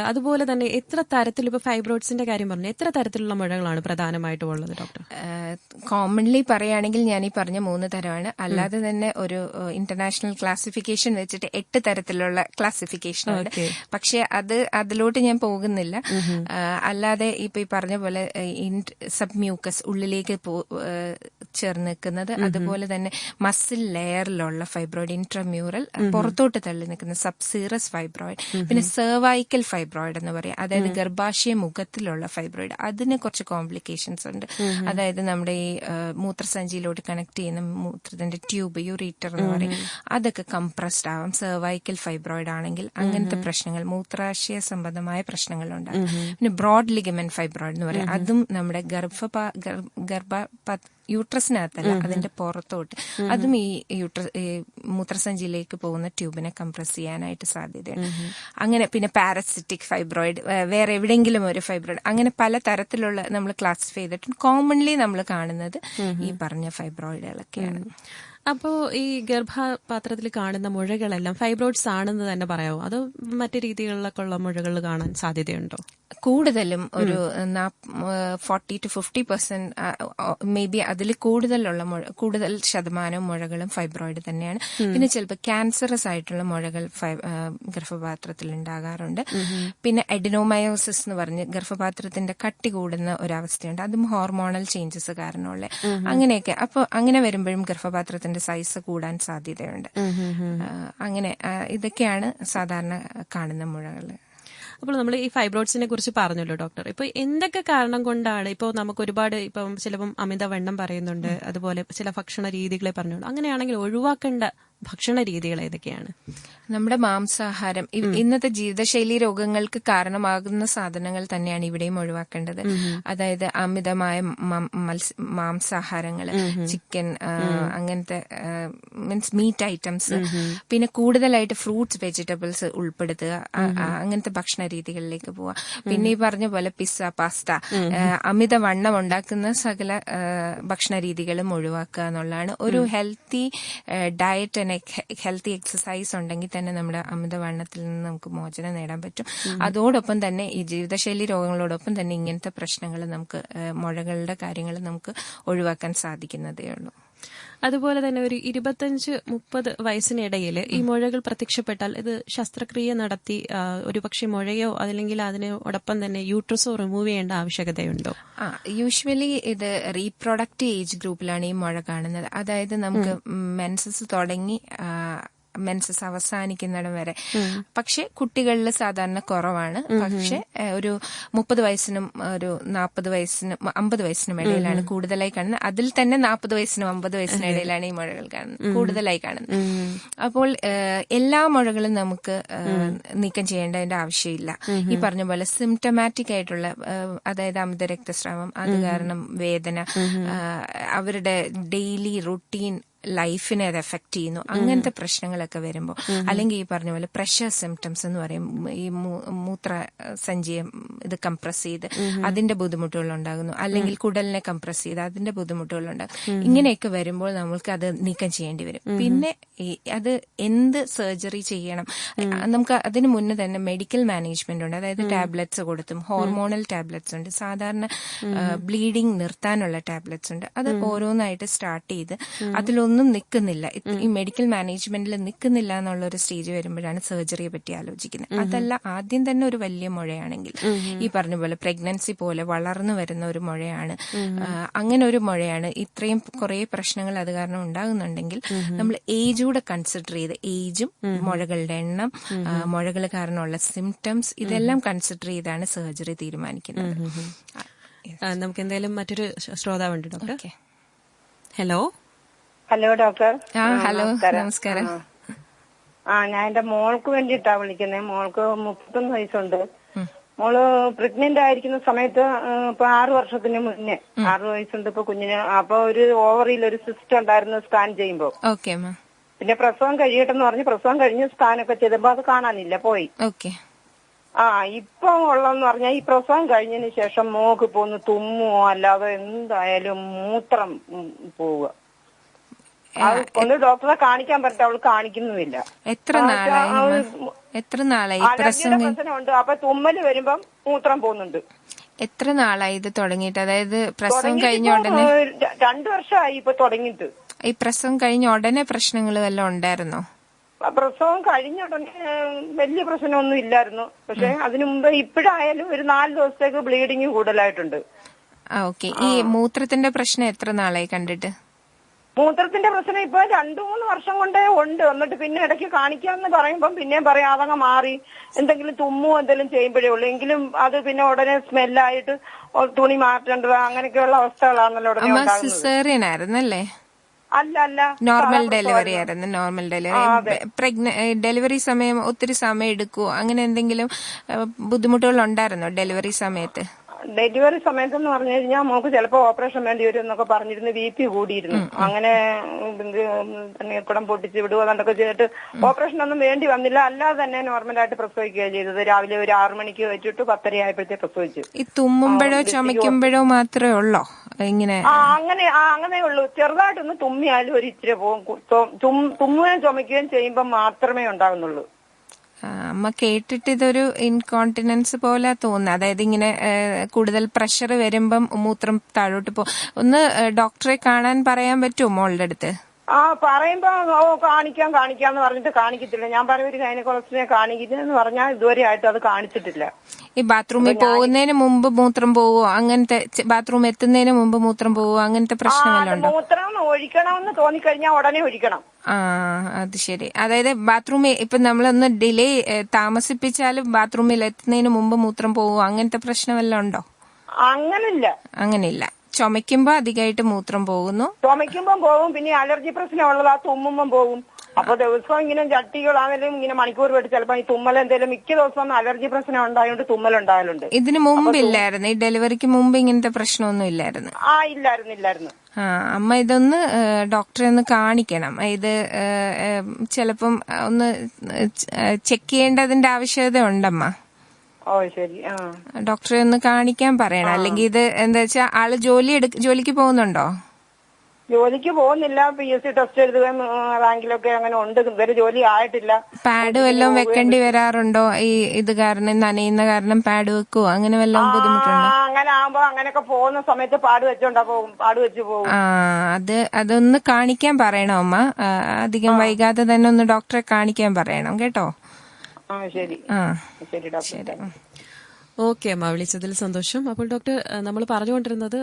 Speaker 1: അതുപോലെ തന്നെ എത്ര തരത്തിൽ, ഇപ്പൊ ഫൈബ്രോയിഡ്സിന്റെ കാര്യം പറഞ്ഞു, എത്ര തരത്തിലുള്ള മുഴകളാണ് പ്രധാനമായിട്ടും ഉള്ളത് ഡോക്ടർ?
Speaker 2: കോമൺലി പറയുകയാണെങ്കിൽ ഞാൻ ഈ പറഞ്ഞ 3 തരമാണ്. അല്ലാതെ തന്നെ ഒരു ഇന്റർനാഷണൽ ക്ലാസിഫിക്കേഷൻ വെച്ചിട്ട് 8 തരത്തിലുള്ള ക്ലാസിഫിക്കേഷൻ ഉണ്ട്. പക്ഷെ അതിലോട്ട് ഞാൻ പോകുന്നില്ല. അല്ലാതെ ഇപ്പൊ ഈ പറഞ്ഞ പോലെ സബ്മ്യൂക്കസ് ഉള്ളിലേക്ക് ചേർന്ന് നിൽക്കുന്നത്, അതുപോലെ തന്നെ മസിൽ ലെയറിലുള്ള ഫൈബ്രോയിഡ്, ഇൻട്രാമ്യൂറൽ പുറത്തോട്ട് തള്ളി നിൽക്കുന്ന സബ്സീറസ് ഫൈബ്രോയിഡ്, പിന്നെ സെർവൈക്കൽ ഫൈബ്രോയിഡ് എന്ന് പറയാം, അതായത് ഗർഭാശയ മുഖത്തിലുള്ള ഫൈബ്രോയിഡ്. അതിന് കുറച്ച് കോംപ്ലിക്കേഷൻസ് ഉണ്ട്. അതായത് നമ്മുടെ ഈ മൂത്രസഞ്ചിയിലോട്ട് കണക്ട് ചെയ്യുന്ന മൂത്രത്തിന്റെ ട്യൂബ്, യൂറീറ്റർ എന്ന് പറയും, അതൊക്കെ കംപ്രസ്ഡ് ആവാം പീരിയഡ് ഫൈബ്രോയിഡ് ആണെങ്കിൽ. അങ്ങനത്തെ പ്രശ്നങ്ങൾ, മൂത്രാശയ സംബന്ധമായ പ്രശ്നങ്ങൾ ഉണ്ടാകും. പിന്നെ ബ്രോഡ് ലിഗമെന്റ് ഫൈബ്രോയിഡ് എന്ന് പറയും, അതും നമ്മുടെ യൂട്രസിനകത്തല്ല, അതിന്റെ പുറത്തോട്ട്, അതും ഈ മൂത്രസഞ്ചിയിലേക്ക് പോകുന്ന ട്യൂബിനെ കംപ്രസ് ചെയ്യാനായിട്ട് സാധ്യതയുണ്ട്. അങ്ങനെ പിന്നെ പാരസിറ്റിക് ഫൈബ്രോയിഡ്, വേറെ എവിടെയെങ്കിലും ഒരു ഫൈബ്രോയിഡ്, അങ്ങനെ പല തരത്തിലുള്ള നമ്മൾ ക്ലാസിഫൈ ചെയ്തിട്ടുണ്ട്. കോമൺലി നമ്മൾ കാണുന്നത് ഈ പറഞ്ഞ ഫൈബ്രോയിഡുകളൊക്കെയാണ്.
Speaker 1: അപ്പോൾ ഈ ഗർഭപാത്രത്തിൽ കാണുന്ന മുഴകളെല്ലാം ഫൈബ്രോയിഡ്സ് ആണെന്ന് തന്നെ പറയാമോ, അതോ മറ്റു രീതികളിലൊക്കെ ഉള്ള മുഴകൾ കാണാൻ സാധ്യതയുണ്ടോ?
Speaker 2: കൂടുതലും ഒരു 40 to 50% മേ ബി അതിൽ കൂടുതൽ ശതമാനം മുഴകളും ഫൈബ്രോയിഡ് തന്നെയാണ്. പിന്നെ ചിലപ്പോൾ ക്യാൻസറസ് ആയിട്ടുള്ള മുഴകൾ ഗർഭപാത്രത്തിൽ ഉണ്ടാകാറുണ്ട്. പിന്നെ അഡിനോമയോസിസ് എന്ന് പറഞ്ഞ് ഗർഭപാത്രത്തിന്റെ കട്ടി കൂടുന്ന ഒരവസ്ഥയുണ്ട്, അതും ഹോർമോണൽ ചേഞ്ചസ് കാരണമുള്ള. അങ്ങനെയൊക്കെ അപ്പോൾ അങ്ങനെ വരുമ്പോഴും ഗർഭപാത്രത്തിന്റെ സൈസ് കൂടാൻ സാധ്യതയുണ്ട്. അങ്ങനെ ഇതൊക്കെയാണ് സാധാരണ കാണുന്ന മുഴകൾ.
Speaker 1: അപ്പോൾ നമ്മൾ ഈ ഫൈബ്രോയിഡ്സിനെ കുറിച്ച് പറഞ്ഞല്ലോ ഡോക്ടർ. ഇപ്പൊ എന്തൊക്കെ കാരണം കൊണ്ടാണ്, ഇപ്പോൾ നമുക്ക് ഒരുപാട് ഇപ്പം ചിലപ്പം അമിതവണ്ണം പറയുന്നുണ്ട്, അതുപോലെ ചില ഭക്ഷണ രീതികളെ പറഞ്ഞോളൂ, അങ്ങനെയാണെങ്കിൽ ഒഴിവാക്കേണ്ട ഭക്ഷണ രീതികൾ ഏതൊക്കെയാണ്?
Speaker 2: നമ്മുടെ മാംസാഹാരം ഇന്നത്തെ ജീവിതശൈലി രോഗങ്ങൾക്ക് കാരണമാകുന്ന സാധനങ്ങൾ തന്നെയാണ് ഇവിടെയും ഒഴിവാക്കേണ്ടത്. അതായത് അമിതമായ മാംസാഹാരങ്ങൾ, ചിക്കൻ, അങ്ങനത്തെ മീൻസ് മീറ്റ് ഐറ്റംസ്, പിന്നെ കൂടുതലായിട്ട് ഫ്രൂട്ട്സ്, വെജിറ്റബിൾസ് ഉൾപ്പെടുത്തുക. അങ്ങനത്തെ ഭക്ഷണ രീതികളിലേക്ക് പോവുക. പിന്നെ ഈ പറഞ്ഞ പോലെ പിസ്സ, പാസ്ത, അമിതവണ്ണം ഉണ്ടാക്കുന്ന സകല ഭക്ഷണ രീതികളും ഒഴിവാക്കുക എന്നുള്ളതാണ്. ഒരു ഹെൽത്തി ഡയറ്റ്, ഹെൽത്തി എക്സസൈസ് ഉണ്ടെങ്കിൽ തന്നെ നമ്മുടെ അമിതവണ്ണത്തിൽ നിന്ന് നമുക്ക് മോചനം നേടാൻ പറ്റും. അതോടൊപ്പം തന്നെ ഈ ജീവിതശൈലി രോഗങ്ങളോടൊപ്പം തന്നെ ഇങ്ങനത്തെ പ്രശ്നങ്ങൾ നമുക്ക്, മുഴകളുടെ കാര്യങ്ങൾ നമുക്ക് ഒഴിവാക്കാൻ സാധിക്കുന്നതേ ഉള്ളൂ.
Speaker 1: അതുപോലെ തന്നെ ഒരു 25-30 വയസ്സിനിടയിൽ ഈ മുഴകൾ പ്രത്യക്ഷപ്പെട്ടാൽ ഇത് ശസ്ത്രക്രിയ നടത്തി ഒരുപക്ഷെ മുഴയോ അല്ലെങ്കിൽ അതിനോടൊപ്പം തന്നെ യൂട്രസോ റിമൂവ് ചെയ്യേണ്ട ആവശ്യകതയുണ്ടോ?
Speaker 2: യൂഷ്വലി ഇത് റീപ്രൊഡക്റ്റീവ് ഏജ് ഗ്രൂപ്പിലാണ് ഈ മുഴ കാണുന്നത്. അതായത് നമുക്ക് മെൻസസ് തുടങ്ങി മെൻസസ് അവസാനിക്കുന്നിടം വരെ. പക്ഷെ കുട്ടികളിൽ സാധാരണ കുറവാണ്. പക്ഷെ ഒരു 30 വയസ്സിനും ഒരു 40 വയസ്സിനും 50 വയസ്സിനും ഇടയിലാണ് കൂടുതലായി കാണുന്നത്. അതിൽ തന്നെ 40 വയസ്സിനും 50 വയസ്സിനും ഇടയിലാണ് ഈ മുഴകൾ കൂടുതലായി കാണുന്നത്. അപ്പോൾ എല്ലാ മുഴകളും നമുക്ക് നീക്കം ചെയ്യേണ്ടതിന്റെ ആവശ്യമില്ല. ഈ പറഞ്ഞ പോലെ സിംറ്റമാറ്റിക് ആയിട്ടുള്ള, അതായത് അമിത രക്തസ്രാവം, അത് കാരണം വേദന, അവരുടെ ഡെയിലി റുട്ടീൻ ലൈഫിനെ അത് എഫക്ട് ചെയ്യുന്നു, അങ്ങനത്തെ പ്രശ്നങ്ങളൊക്കെ വരുമ്പോൾ, അല്ലെങ്കിൽ ഈ പറഞ്ഞ പോലെ പ്രഷർ സിംറ്റംസ് എന്ന് പറയും, ഈ മൂത്രസഞ്ചിയെ ഇത് കംപ്രസ് ചെയ്ത് അതിന്റെ ബുദ്ധിമുട്ടുകൾ ഉണ്ടാകുന്നു, അല്ലെങ്കിൽ കുടലിനെ കംപ്രസ് ചെയ്ത് അതിന്റെ ബുദ്ധിമുട്ടുകൾ ഉണ്ടാകും. ഇങ്ങനെയൊക്കെ വരുമ്പോൾ നമ്മൾക്ക് അത് നീക്കം ചെയ്യേണ്ടി വരും. പിന്നെ അത് എന്ത് സർജറി ചെയ്യണം, നമുക്ക് അതിന് മുന്നേ തന്നെ മെഡിക്കൽ മാനേജ്മെന്റ് ഉണ്ട്. അതായത് ടാബ്ലറ്റ്സ് കൊടുത്തും, ഹോർമോണൽ ടാബ്ലറ്റ്സ് ഉണ്ട്, സാധാരണ ബ്ലീഡിങ് നിർത്താനുള്ള ടാബ്ലറ്റ്സ് ഉണ്ട്. അത് ഓരോന്നായിട്ട് സ്റ്റാർട്ട് ചെയ്ത് അതിലൊന്നും നിൽക്കുന്നില്ല, ഈ മെഡിക്കൽ മാനേജ്മെന്റിൽ നിൽക്കുന്നില്ല എന്നുള്ള ഒരു സ്റ്റേജ് വരുമ്പോഴാണ് സർജറിയെ പറ്റി ആലോചിക്കുന്നത്. അതല്ല, ആദ്യം തന്നെ ഒരു വലിയ മുഴയാണെങ്കിൽ, ഈ പറഞ്ഞ പോലെ പ്രഗ്നൻസി പോലെ വളർന്നു വരുന്ന ഒരു മുഴയാണ്, അങ്ങനെ ഒരു മുഴയാണ്, ഇത്രയും കുറെ പ്രശ്നങ്ങൾ അത് കാരണം ഉണ്ടാകുന്നുണ്ടെങ്കിൽ നമ്മൾ ഏജ് കൂടെ കൺസിഡർ ചെയ്ത്, ഏജും മുഴകളുടെ എണ്ണം, മുഴകൾ കാരണമുള്ള സിംറ്റംസ്, ഇതെല്ലാം കൺസിഡർ ചെയ്താണ് സർജറി തീരുമാനിക്കുന്നത്.
Speaker 1: നമുക്ക് എന്തായാലും മറ്റൊരു ശ്രോതാവുണ്ട് doctor. Hello.
Speaker 3: Hello doctor.
Speaker 2: Hello, നമസ്കാരം.
Speaker 3: ഞാൻ എന്റെ മോൾക്ക് വേണ്ടിയിട്ടാ വിളിക്കുന്നത്. മോൾക്ക് 31 വയസ്സുണ്ട്. മോള് പ്രഗ്നന്റ് ആയിരിക്കുന്ന സമയത്ത് ഇപ്പൊ 6 വർഷത്തിന് മുന്നേ, 6 വയസ്സുണ്ട് ഇപ്പൊ കുഞ്ഞിന്. അപ്പൊ ഒരു ഓവറിയിൽ ഒരു സിസ്റ്റ് ഉണ്ടായിരുന്നു സ്കാൻ ചെയ്യുമ്പോ. പിന്നെ പ്രസവം കഴിയട്ടെന്ന് പറഞ്ഞ് പ്രസവം കഴിഞ്ഞ് സ്കാനൊക്കെ ചെയ്തപ്പോ അത് കാണാനില്ല, പോയി. ഇപ്പൊ ഉള്ളതെന്ന് പറഞ്ഞാൽ ഈ പ്രസവം കഴിഞ്ഞതിന് ശേഷം മോക്ക് ഇപ്പൊ ഒന്ന് തുമ്മുവോ അല്ലാതെ എന്തായാലും മൂത്രം പോവുക. ഒന്ന് ഡോക്ടറെ കാണിക്കാൻ പറ്റ, അവള് കാണിക്കുന്നുമില്ല.
Speaker 2: എത്ര നാളായി
Speaker 3: പ്രശ്നമുണ്ട്. അപ്പൊ തുമ്മല് വരുമ്പം മൂത്രം പോകുന്നുണ്ട്.
Speaker 2: എത്ര നാളായി ഇത് തുടങ്ങിയിട്ട്? അതായത് പ്രസവം കഴിഞ്ഞ ഉടനെ?
Speaker 3: 2 വർഷമായി ഇപ്പൊ തുടങ്ങിയിട്ട്.
Speaker 2: ഈ പ്രസവം കഴിഞ്ഞ ഉടനെ പ്രശ്നങ്ങൾ വല്ലതും ഉണ്ടായിരുന്നോ?
Speaker 3: പ്രസവം കഴിഞ്ഞ ഉടനെ വലിയ പ്രശ്നമൊന്നും ഇല്ലായിരുന്നു. പക്ഷെ അതിനു മുമ്പ് ഇപ്പോഴായാലും ഒരു 4 ദിവസത്തേക്ക് ബ്ലീഡിങ് കൂടുതലായിട്ടുണ്ട്.
Speaker 2: ഓക്കെ. ഈ മൂത്രത്തിന്റെ പ്രശ്നം എത്ര നാളായി കണ്ടിട്ട്?
Speaker 3: മൂത്രത്തിന്റെ പ്രശ്നം ഇപ്പൊ 2-3 വർഷം കൊണ്ടേ ഉണ്ട്. എന്നിട്ട് പിന്നെ ഇടയ്ക്ക് കാണിക്കാമെന്ന് പറയുമ്പം പിന്നെയും പറയാം അതങ്ങ് മാറി, എന്തെങ്കിലും തുമ്മോ എന്തെങ്കിലും ചെയ്യുമ്പോഴേ ഉള്ളൂ. എങ്കിലും അത് പിന്നെ ഉടനെ സ്മെല്ലായിട്ട് തുണി മാറ്റേണ്ടത്, അങ്ങനെയൊക്കെയുള്ള അവസ്ഥകളാണല്ലോ ഉടനെ ഉണ്ടാകുന്നത്.
Speaker 2: സിസേറിയൻ ആയിരുന്നല്ലേ?
Speaker 3: അല്ല,
Speaker 2: നോർമൽ ഡെലിവറി ആയിരുന്നു. Normal delivery. ഡെലിവറി സമയം ഒത്തിരി സമയം എടുക്കുവോ? അങ്ങനെ എന്തെങ്കിലും ബുദ്ധിമുട്ടുകൾ ഉണ്ടായിരുന്നോ ഡെലിവറി സമയത്ത്?
Speaker 3: ഡെലിവറി സമയത്തെന്ന് പറഞ്ഞു കഴിഞ്ഞാൽ മോക്ക് ചിലപ്പോ ഓപ്പറേഷൻ വേണ്ടി വരും എന്നൊക്കെ പറഞ്ഞിരുന്നു. BP കൂടിയിരുന്നു. അങ്ങനെ കുടം പൊട്ടിച്ച് വിടുക എന്നൊക്കെ ചെയ്തിട്ട് ഓപ്പറേഷൻ ഒന്നും വേണ്ടി വന്നില്ല. അല്ലാതെ തന്നെ നോർമലായിട്ട് പ്രസവിക്കുകയാണ് ചെയ്തത്. രാവിലെ ഒരു 6 മണിക്ക് വെച്ചിട്ട് 10:30 ആയപ്പോഴത്തെ പ്രസവിച്ചു.
Speaker 2: ഈ തുമ്മുമ്പോഴോ ചുമയ്ക്കുമ്പോഴോ മാത്രമേ ഉള്ളോ ഇങ്ങനെ?
Speaker 3: അങ്ങനെ ഉള്ളൂ. ചെറുതായിട്ടൊന്ന് തുമ്മിയാലും ഒരു ഇച്ചിരി പോകും. തുമ്മുകയും ചുമയ്ക്കുകയും ചെയ്യുമ്പോൾ മാത്രമേ ഉണ്ടാകുന്നുള്ളൂ.
Speaker 2: അമ്മ കേട്ടിട്ട് ഇതൊരു ഇൻകോണ്ടിനൻസ് പോലെ തോന്നുന്നു. അതായത് ഇങ്ങനെ കൂടുതൽ പ്രഷർ വരുമ്പം മൂത്രം താഴോട്ട് ഒന്ന് ഡോക്ടറെ കാണാൻ പറയാൻ പറ്റുമോ മോളുടെ അടുത്ത്?
Speaker 3: പറയുമ്പോ കാണിക്കാന്ന് പറഞ്ഞിട്ട് കാണിക്കത്തില്ല. ഞാൻ പറയും ഒരു ഗൈനക്കോളജിസ്റ്റിനെ കാണിക്കുന്നതെന്ന് പറഞ്ഞാൽ ഇതുവരെ ആയിട്ട് അത് കാണിച്ചിട്ടില്ല.
Speaker 2: ഈ ബാത്റൂമിൽ പോകുന്നതിന് മുമ്പ് മൂത്രം പോവോ, അങ്ങനത്തെ ബാത്റൂം എത്തുന്നതിന് മുമ്പ് മൂത്രം പോവോ, അങ്ങനത്തെ പ്രശ്നങ്ങളുണ്ടോ?
Speaker 3: മൂത്രം ഒഴിക്കണമെന്ന് തോന്നിക്കഴിഞ്ഞാൽ ഉടനെ ഒഴിക്കണം.
Speaker 2: അത് ശരി. അതായത് ബാത്റൂമിൽ ഇപ്പൊ നമ്മളൊന്ന് ഡിലേ താമസിപ്പിച്ചാലും ബാത്റൂമിൽ എത്തുന്നതിന് മുമ്പ് മൂത്രം പോവോ, അങ്ങനത്തെ പ്രശ്നം വല്ലതും ഉണ്ടോ? അങ്ങനെയില്ല. ചുമയ്ക്കുമ്പോ അധികമായിട്ട് മൂത്രം പോകുന്നു.
Speaker 3: ചുമയ്ക്കുമ്പം പോകും. പിന്നെ അലർജി പ്രശ്നം ഉള്ളതാ, തുമ്മുമ്പം പോകും.
Speaker 4: അപ്പൊ ദിവസവും ഇങ്ങനെ ചട്ടികളാണെങ്കിലും ഇങ്ങനെ മണിക്കൂർ വെച്ച് ചിലപ്പോ ഈ തുമ്മൽ എന്തെങ്കിലും മിക്ക ദിവസവും അലർജി പ്രശ്നം ഉണ്ടായതുകൊണ്ട് തുമ്മൽ ഉണ്ടായാലുണ്ട്.
Speaker 2: ഇതിന് മുമ്പ് ഇല്ലായിരുന്നു, ഈ ഡെലിവറിക്ക് മുമ്പ് ഇങ്ങനത്തെ പ്രശ്നമൊന്നും ഇല്ലായിരുന്നു?
Speaker 4: ഇല്ലായിരുന്നു.
Speaker 2: അമ്മ ഇതൊന്ന് ഡോക്ടറെ ഒന്ന് കാണിക്കണം. ഇത് ചിലപ്പം ഒന്ന് ചെക്ക് ചെയ്യേണ്ടതിന്റെ ആവശ്യകത ഉണ്ടമ്മ.
Speaker 4: ശരി.
Speaker 2: ഡോക്ടറെ ഒന്ന് കാണിക്കാൻ പറയണം. അല്ലെങ്കിൽ ഇത് എന്താ വെച്ചാൽ ആള് ജോലിക്ക് പോകുന്നുണ്ടോ?
Speaker 4: ജോലിക്ക് പോകുന്നില്ല. PSC ടെസ്റ്റ് എഴുതുകയും റാങ്കിലൊക്കെ അങ്ങനെ ഉണ്ട്. ഇതുവരെ ജോലി ആയിട്ടില്ല.
Speaker 2: പാഡ് വല്ലതും വെക്കേണ്ടി വരാറുണ്ടോ? ഈ ഇത് കാരണം, നനയുന്ന കാരണം പാഡ് വെക്കുവോ? അങ്ങനെ വല്ലതും ബുദ്ധിമുട്ടുണ്ടോ?
Speaker 4: അങ്ങനെ ആകുമ്പോ അങ്ങനെയൊക്കെ പോകുന്ന സമയത്ത് പാഡ് വെച്ച് പോകും.
Speaker 2: അതൊന്ന് കാണിക്കാൻ പറയണം അമ്മ. അധികം വൈകാതെ തന്നെ ഒന്ന് ഡോക്ടറെ കാണിക്കാൻ പറയണം കേട്ടോ.
Speaker 4: ശരി. ശരി ഡോക്ടർ.
Speaker 2: ശരി.
Speaker 1: ഓക്കെ അമ്മ, വിളിച്ചതിൽ സന്തോഷം. അപ്പോൾ ഡോക്ടർ, നമ്മൾ പറഞ്ഞുകൊണ്ടിരുന്നത്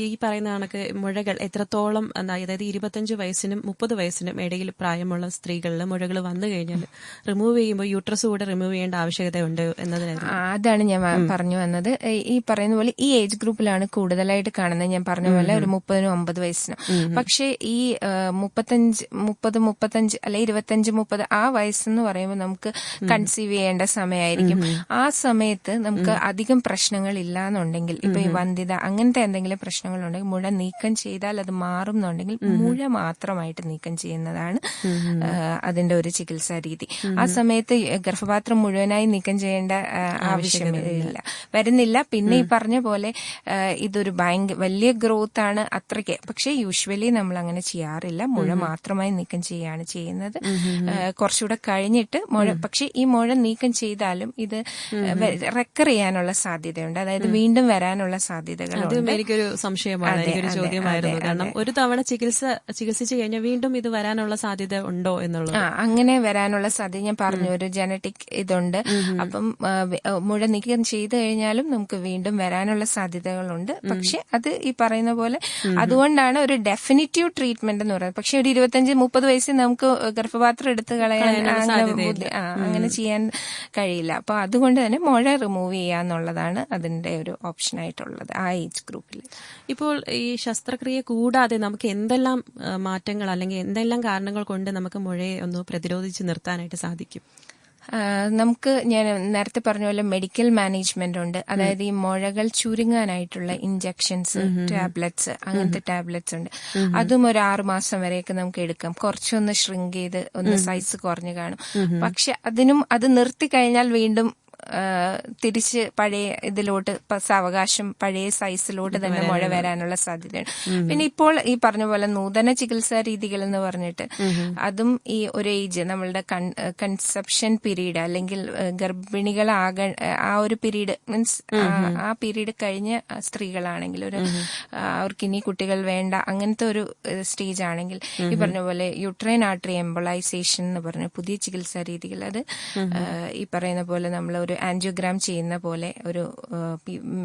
Speaker 1: ഈ പറയുന്ന കണക്ക് മുഴകൾ എത്രത്തോളം, അതായത് 25 വയസ്സിനും 30 വയസ്സിനും ഇടയിൽ പ്രായമുള്ള സ്ത്രീകളിൽ മുഴകൾ വന്നു കഴിഞ്ഞാൽ റിമൂവ് ചെയ്യുമ്പോൾ യൂട്രസ് കൂടെ റിമൂവ് ചെയ്യേണ്ട ആവശ്യകത ഉണ്ട് എന്നതിനായിരുന്നു.
Speaker 2: അതാണ് ഞാൻ പറഞ്ഞു വന്നത്. ഈ പറയുന്ന പോലെ ഈ ഏജ് ഗ്രൂപ്പിലാണ് കൂടുതലായിട്ട് കാണുന്നത്. ഞാൻ പറഞ്ഞ പോലെ ഒരു 30-50 വയസ്സിനും. പക്ഷേ ഈ 35 അല്ലെ 25-30 ആ വയസ്സെന്ന് പറയുമ്പോൾ നമുക്ക് കൺസീവ് ചെയ്യേണ്ട സമയമായിരിക്കും. ആ സമയത്ത് നമുക്ക് അധികം പ്രശ്നങ്ങൾ ഇല്ലാന്നുണ്ടെങ്കിൽ, ഇപ്പൊ ഈ വന്ധ്യത അങ്ങനത്തെ എന്തെങ്കിലും പ്രശ്നങ്ങളുണ്ടെങ്കിൽ മുഴ നീക്കം ചെയ്താൽ അത് മാറും എന്നുണ്ടെങ്കിൽ മുഴ മാത്രമായിട്ട് നീക്കം ചെയ്യുന്നതാണ് അതിന്റെ ഒരു ചികിത്സാ രീതി. ആ സമയത്ത് ഗർഭപാത്രം മുഴുവനായി നീക്കം ചെയ്യേണ്ട വരുന്നില്ല. പിന്നെ ഈ പറഞ്ഞ പോലെ ഇതൊരു വലിയ ഗ്രോത്ത് ആണ് അത്രയ്ക്ക്. പക്ഷെ യൂഷ്വലി നമ്മൾ അങ്ങനെ ചെയ്യാറില്ല. മുഴ മാത്രമായി നീക്കം ചെയ്യാണ് ചെയ്യുന്നത്. കുറച്ചുകൂടെ കഴിഞ്ഞിട്ട് പക്ഷെ ഈ മുഴ നീക്കം ചെയ്താലും ഇത് റെക്കർ ചെയ്യാനുള്ള സാധ്യതയുണ്ട്. അതായത് വീണ്ടും വരാനുള്ള സാധ്യതകളുണ്ട്.
Speaker 1: അതും എനിക്കൊരു സംശയമാണ്, എനിക്കൊരു ചോദ്യമായിരുന്നു. കാരണം ഒരു തവണ ചികിത്സിച്ചു കഴിഞ്ഞാൽ വീണ്ടും ഇത് വരാനുള്ള സാധ്യത ഉണ്ടോ എന്നുള്ളത്.
Speaker 2: അങ്ങനെ വരാനുള്ള സാധ്യത ഞാൻ പറഞ്ഞു, ഒരു ജനറ്റിക് ഇതുണ്ട്. അപ്പം മുഴ നീക്കം ചെയ്തു കഴിഞ്ഞാലും നമുക്ക് വീണ്ടും വരാനുള്ള സാധ്യതകളുണ്ട്. പക്ഷെ അത് ഈ പറയുന്ന പോലെ അതുകൊണ്ടാണ് ഒരു ഡെഫിനിറ്റീവ് ട്രീറ്റ്മെന്റ് എന്ന് പറയുന്നത്. പക്ഷെ ഒരു 25-30 വയസ്സിൽ നമുക്ക് ഗർഭപാത്രം എടുത്തു കളയാൻ അങ്ങനെ ചെയ്യാൻ കഴിയില്ല. അപ്പൊ അതുകൊണ്ട് തന്നെ മുഴ റിമൂവ് ചെയ്യാന്നുള്ളതാണ് അതിന്റെ ഒരു ഓപ്ഷൻ ആയിട്ടുള്ളത് ആ ഏജ് ഗ്രൂപ്പിൽ.
Speaker 1: ഇപ്പോൾ ഈ ശസ്ത്രക്രിയ കൂടാതെ നമുക്ക് എന്തെല്ലാം മാറ്റങ്ങൾ അല്ലെങ്കിൽ എന്തെല്ലാം കാരണങ്ങൾ കൊണ്ട് നമുക്ക് മുഴയെ ഒന്ന് പ്രതിരോധിച്ച് നിർത്താനായിട്ട് സാധിക്കും?
Speaker 2: നമുക്ക് ഞാൻ നേരത്തെ പറഞ്ഞ പോലെ മെഡിക്കൽ മാനേജ്മെന്റ് ഉണ്ട്. അതായത് ഈ മുഴകൾ ചുരുങ്ങാനായിട്ടുള്ള ഇഞ്ചക്ഷൻസ്, ടാബ്ലറ്റ്സ്, അങ്ങനത്തെ ടാബ്ലറ്റ്സ് ഉണ്ട്. അതും ഒരു 6 മാസം വരെയൊക്കെ നമുക്ക് എടുക്കാം. കുറച്ചൊന്ന് ഷ്രിങ്ക് ചെയ്ത് ഒന്ന് സൈസ് കുറഞ്ഞു കാണും. പക്ഷെ അത് നിർത്തി കഴിഞ്ഞാൽ വീണ്ടും തിരിച്ച് പഴയ ഇതിലോട്ട് സാവകാശം പഴയ സൈസിലോട്ട് തന്നെ മുഴ വരാനുള്ള സാധ്യതയുണ്ട്. പിന്നെ ഇപ്പോൾ ഈ പറഞ്ഞ പോലെ നൂതന ചികിത്സാ രീതികൾ എന്ന് പറഞ്ഞിട്ട് അതും ഈ ഒരു ഏജ് നമ്മളുടെ കൺസെപ്ഷൻ പീരീഡ് അല്ലെങ്കിൽ ഗർഭിണികളാകാൻ ആ ഒരു പീരീഡ് മീൻസ് ആ പീരീഡ് കഴിഞ്ഞ സ്ത്രീകളാണെങ്കിൽ അവർക്ക് ഇനി കുട്ടികൾ വേണ്ട അങ്ങനത്തെ ഒരു സ്റ്റേജ് ആണെങ്കിൽ ഈ പറഞ്ഞ പോലെ യൂട്രൈൻ ആർട്ടറി എംബോളൈസേഷൻ എന്ന് പറഞ്ഞ പുതിയ ചികിത്സാ രീതികൾ, അത് ഈ പറയുന്ന പോലെ നമ്മൾ ഒരു ആൻജിയോഗ്രാം ചെയ്യുന്ന പോലെ ഒരു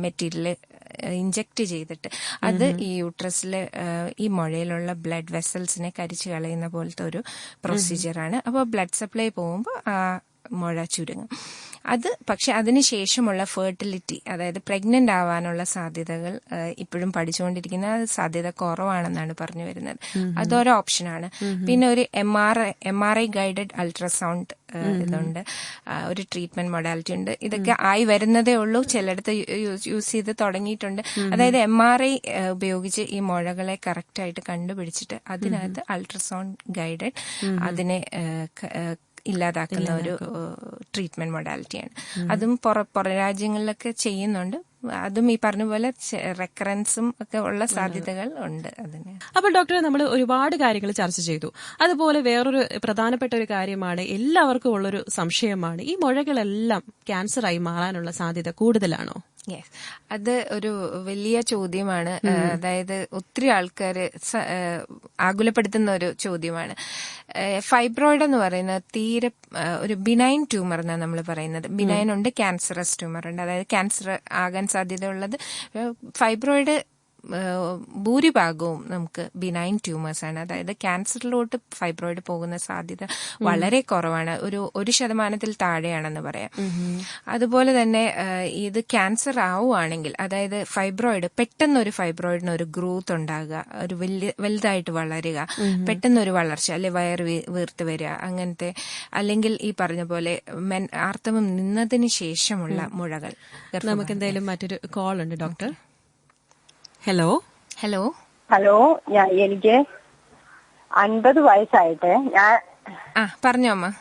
Speaker 2: മെറ്റീരിയൽ ഇഞ്ചക്ട് ചെയ്തിട്ട് അത് ഈ യൂട്രസിലെ ഈ മുഴയിലുള്ള ബ്ലഡ് വെസൽസിനെ കരിച്ചു കളയുന്ന പോലത്തെ ഒരു പ്രൊസീജിയറാണ്. അപ്പോൾ ബ്ലഡ് സപ്ലൈ പോകുമ്പോൾ ആ മുഴ ചുരുങ്ങും. പക്ഷെ അതിനുശേഷമുള്ള ഫെർട്ടിലിറ്റി, അതായത് പ്രഗ്നന്റ് ആവാനുള്ള സാധ്യതകൾ ഇപ്പോഴും പഠിച്ചുകൊണ്ടിരിക്കുന്ന സാധ്യത കുറവാണെന്നാണ് പറഞ്ഞു വരുന്നത്. അതൊരു ഓപ്ഷനാണ്. പിന്നെ ഒരു MRI ഗൈഡഡ് അൾട്രാസൗണ്ട് ഇതുണ്ട്, ഒരു ട്രീറ്റ്മെന്റ് മൊഡാലിറ്റി ഉണ്ട്. ഇതൊക്കെ ആയി വരുന്നതേ ഉള്ളൂ, ചിലയിടത്ത് യൂസ് ചെയ്ത് തുടങ്ങിയിട്ടുണ്ട്. അതായത് MRI ഉപയോഗിച്ച് ഈ മുഴകളെ കറക്റ്റായിട്ട് കണ്ടുപിടിച്ചിട്ട് അതിനകത്ത് അൾട്രാസൗണ്ട് ഗൈഡഡ് അതിനെ ഇല്ലാതാക്കുന്ന ഒരു ട്രീറ്റ്മെന്റ് മൊഡാലിറ്റിയാണ്. അതും പുറ രാജ്യങ്ങളിലൊക്കെ ചെയ്യുന്നുണ്ട്. അതും ഈ പറഞ്ഞ പോലെ റെക്കറൻസും ഒക്കെ ഉള്ള സാധ്യതകൾ ഉണ്ട് അതിന്.
Speaker 1: അപ്പോൾ ഡോക്ടറെ, നമ്മൾ ഒരുപാട് കാര്യങ്ങൾ ചർച്ച ചെയ്തു. അതുപോലെ വേറൊരു പ്രധാനപ്പെട്ട ഒരു കാര്യമാണ്, എല്ലാവർക്കും ഉള്ളൊരു സംശയമാണ്, ഈ മുഴകളെല്ലാം ക്യാൻസറായി മാറാനുള്ള സാധ്യത കൂടുതലാണോ?
Speaker 2: യെസ്, അത് ഒരു വലിയ ചോദ്യമാണ്. അതായത് ഒത്തിരി ആൾക്കാർ ആകുലപ്പെടുത്തുന്ന ഒരു ചോദ്യമാണ്. ഫൈബ്രോയിഡ് എന്ന് പറയുന്നത് തീരെ ഒരു ബിനൈൻ ട്യൂമർ എന്നാണ് നമ്മൾ പറയുന്നത്. ബിനൈൻ ഉണ്ട്, ക്യാൻസറസ് ട്യൂമർ ഉണ്ട്. അതായത് ക്യാൻസർ ആകാൻ സാധ്യതയുള്ളത്. ഫൈബ്രോയിഡ് ഭൂരിഭാഗവും നമുക്ക് ബിനൈൻ ട്യൂമേഴ്സ് ആണ്. അതായത് ക്യാൻസറിലോട്ട് ഫൈബ്രോയിഡ് പോകുന്ന സാധ്യത വളരെ കുറവാണ്, 1% താഴെയാണെന്ന് പറയാം. അതുപോലെ തന്നെ ഇത് ക്യാൻസർ ആവുകയാണെങ്കിൽ, അതായത് ഫൈബ്രോയിഡ് പെട്ടെന്നൊരു ഫൈബ്രോയിഡിന് ഒരു ഗ്രോത്ത് ഉണ്ടാകുക, ഒരു വലുതായിട്ട് വളരുക, പെട്ടെന്നൊരു വളർച്ച, അല്ലെ വയറ് വീർത്ത് വരിക, അങ്ങനത്തെ, അല്ലെങ്കിൽ ഈ പറഞ്ഞ പോലെ ആർത്തവം നിന്നതിന് ശേഷമുള്ള മുഴകൾ.
Speaker 1: നമുക്ക് എന്തായാലും മറ്റൊരു കോൾ ഉണ്ട് ഡോക്ടർ. ഹലോ
Speaker 2: ഹലോ
Speaker 4: ഹലോ, എനിക്ക് 50 വയസ്സായിട്ട്
Speaker 2: പറഞ്ഞോ അമ്മ.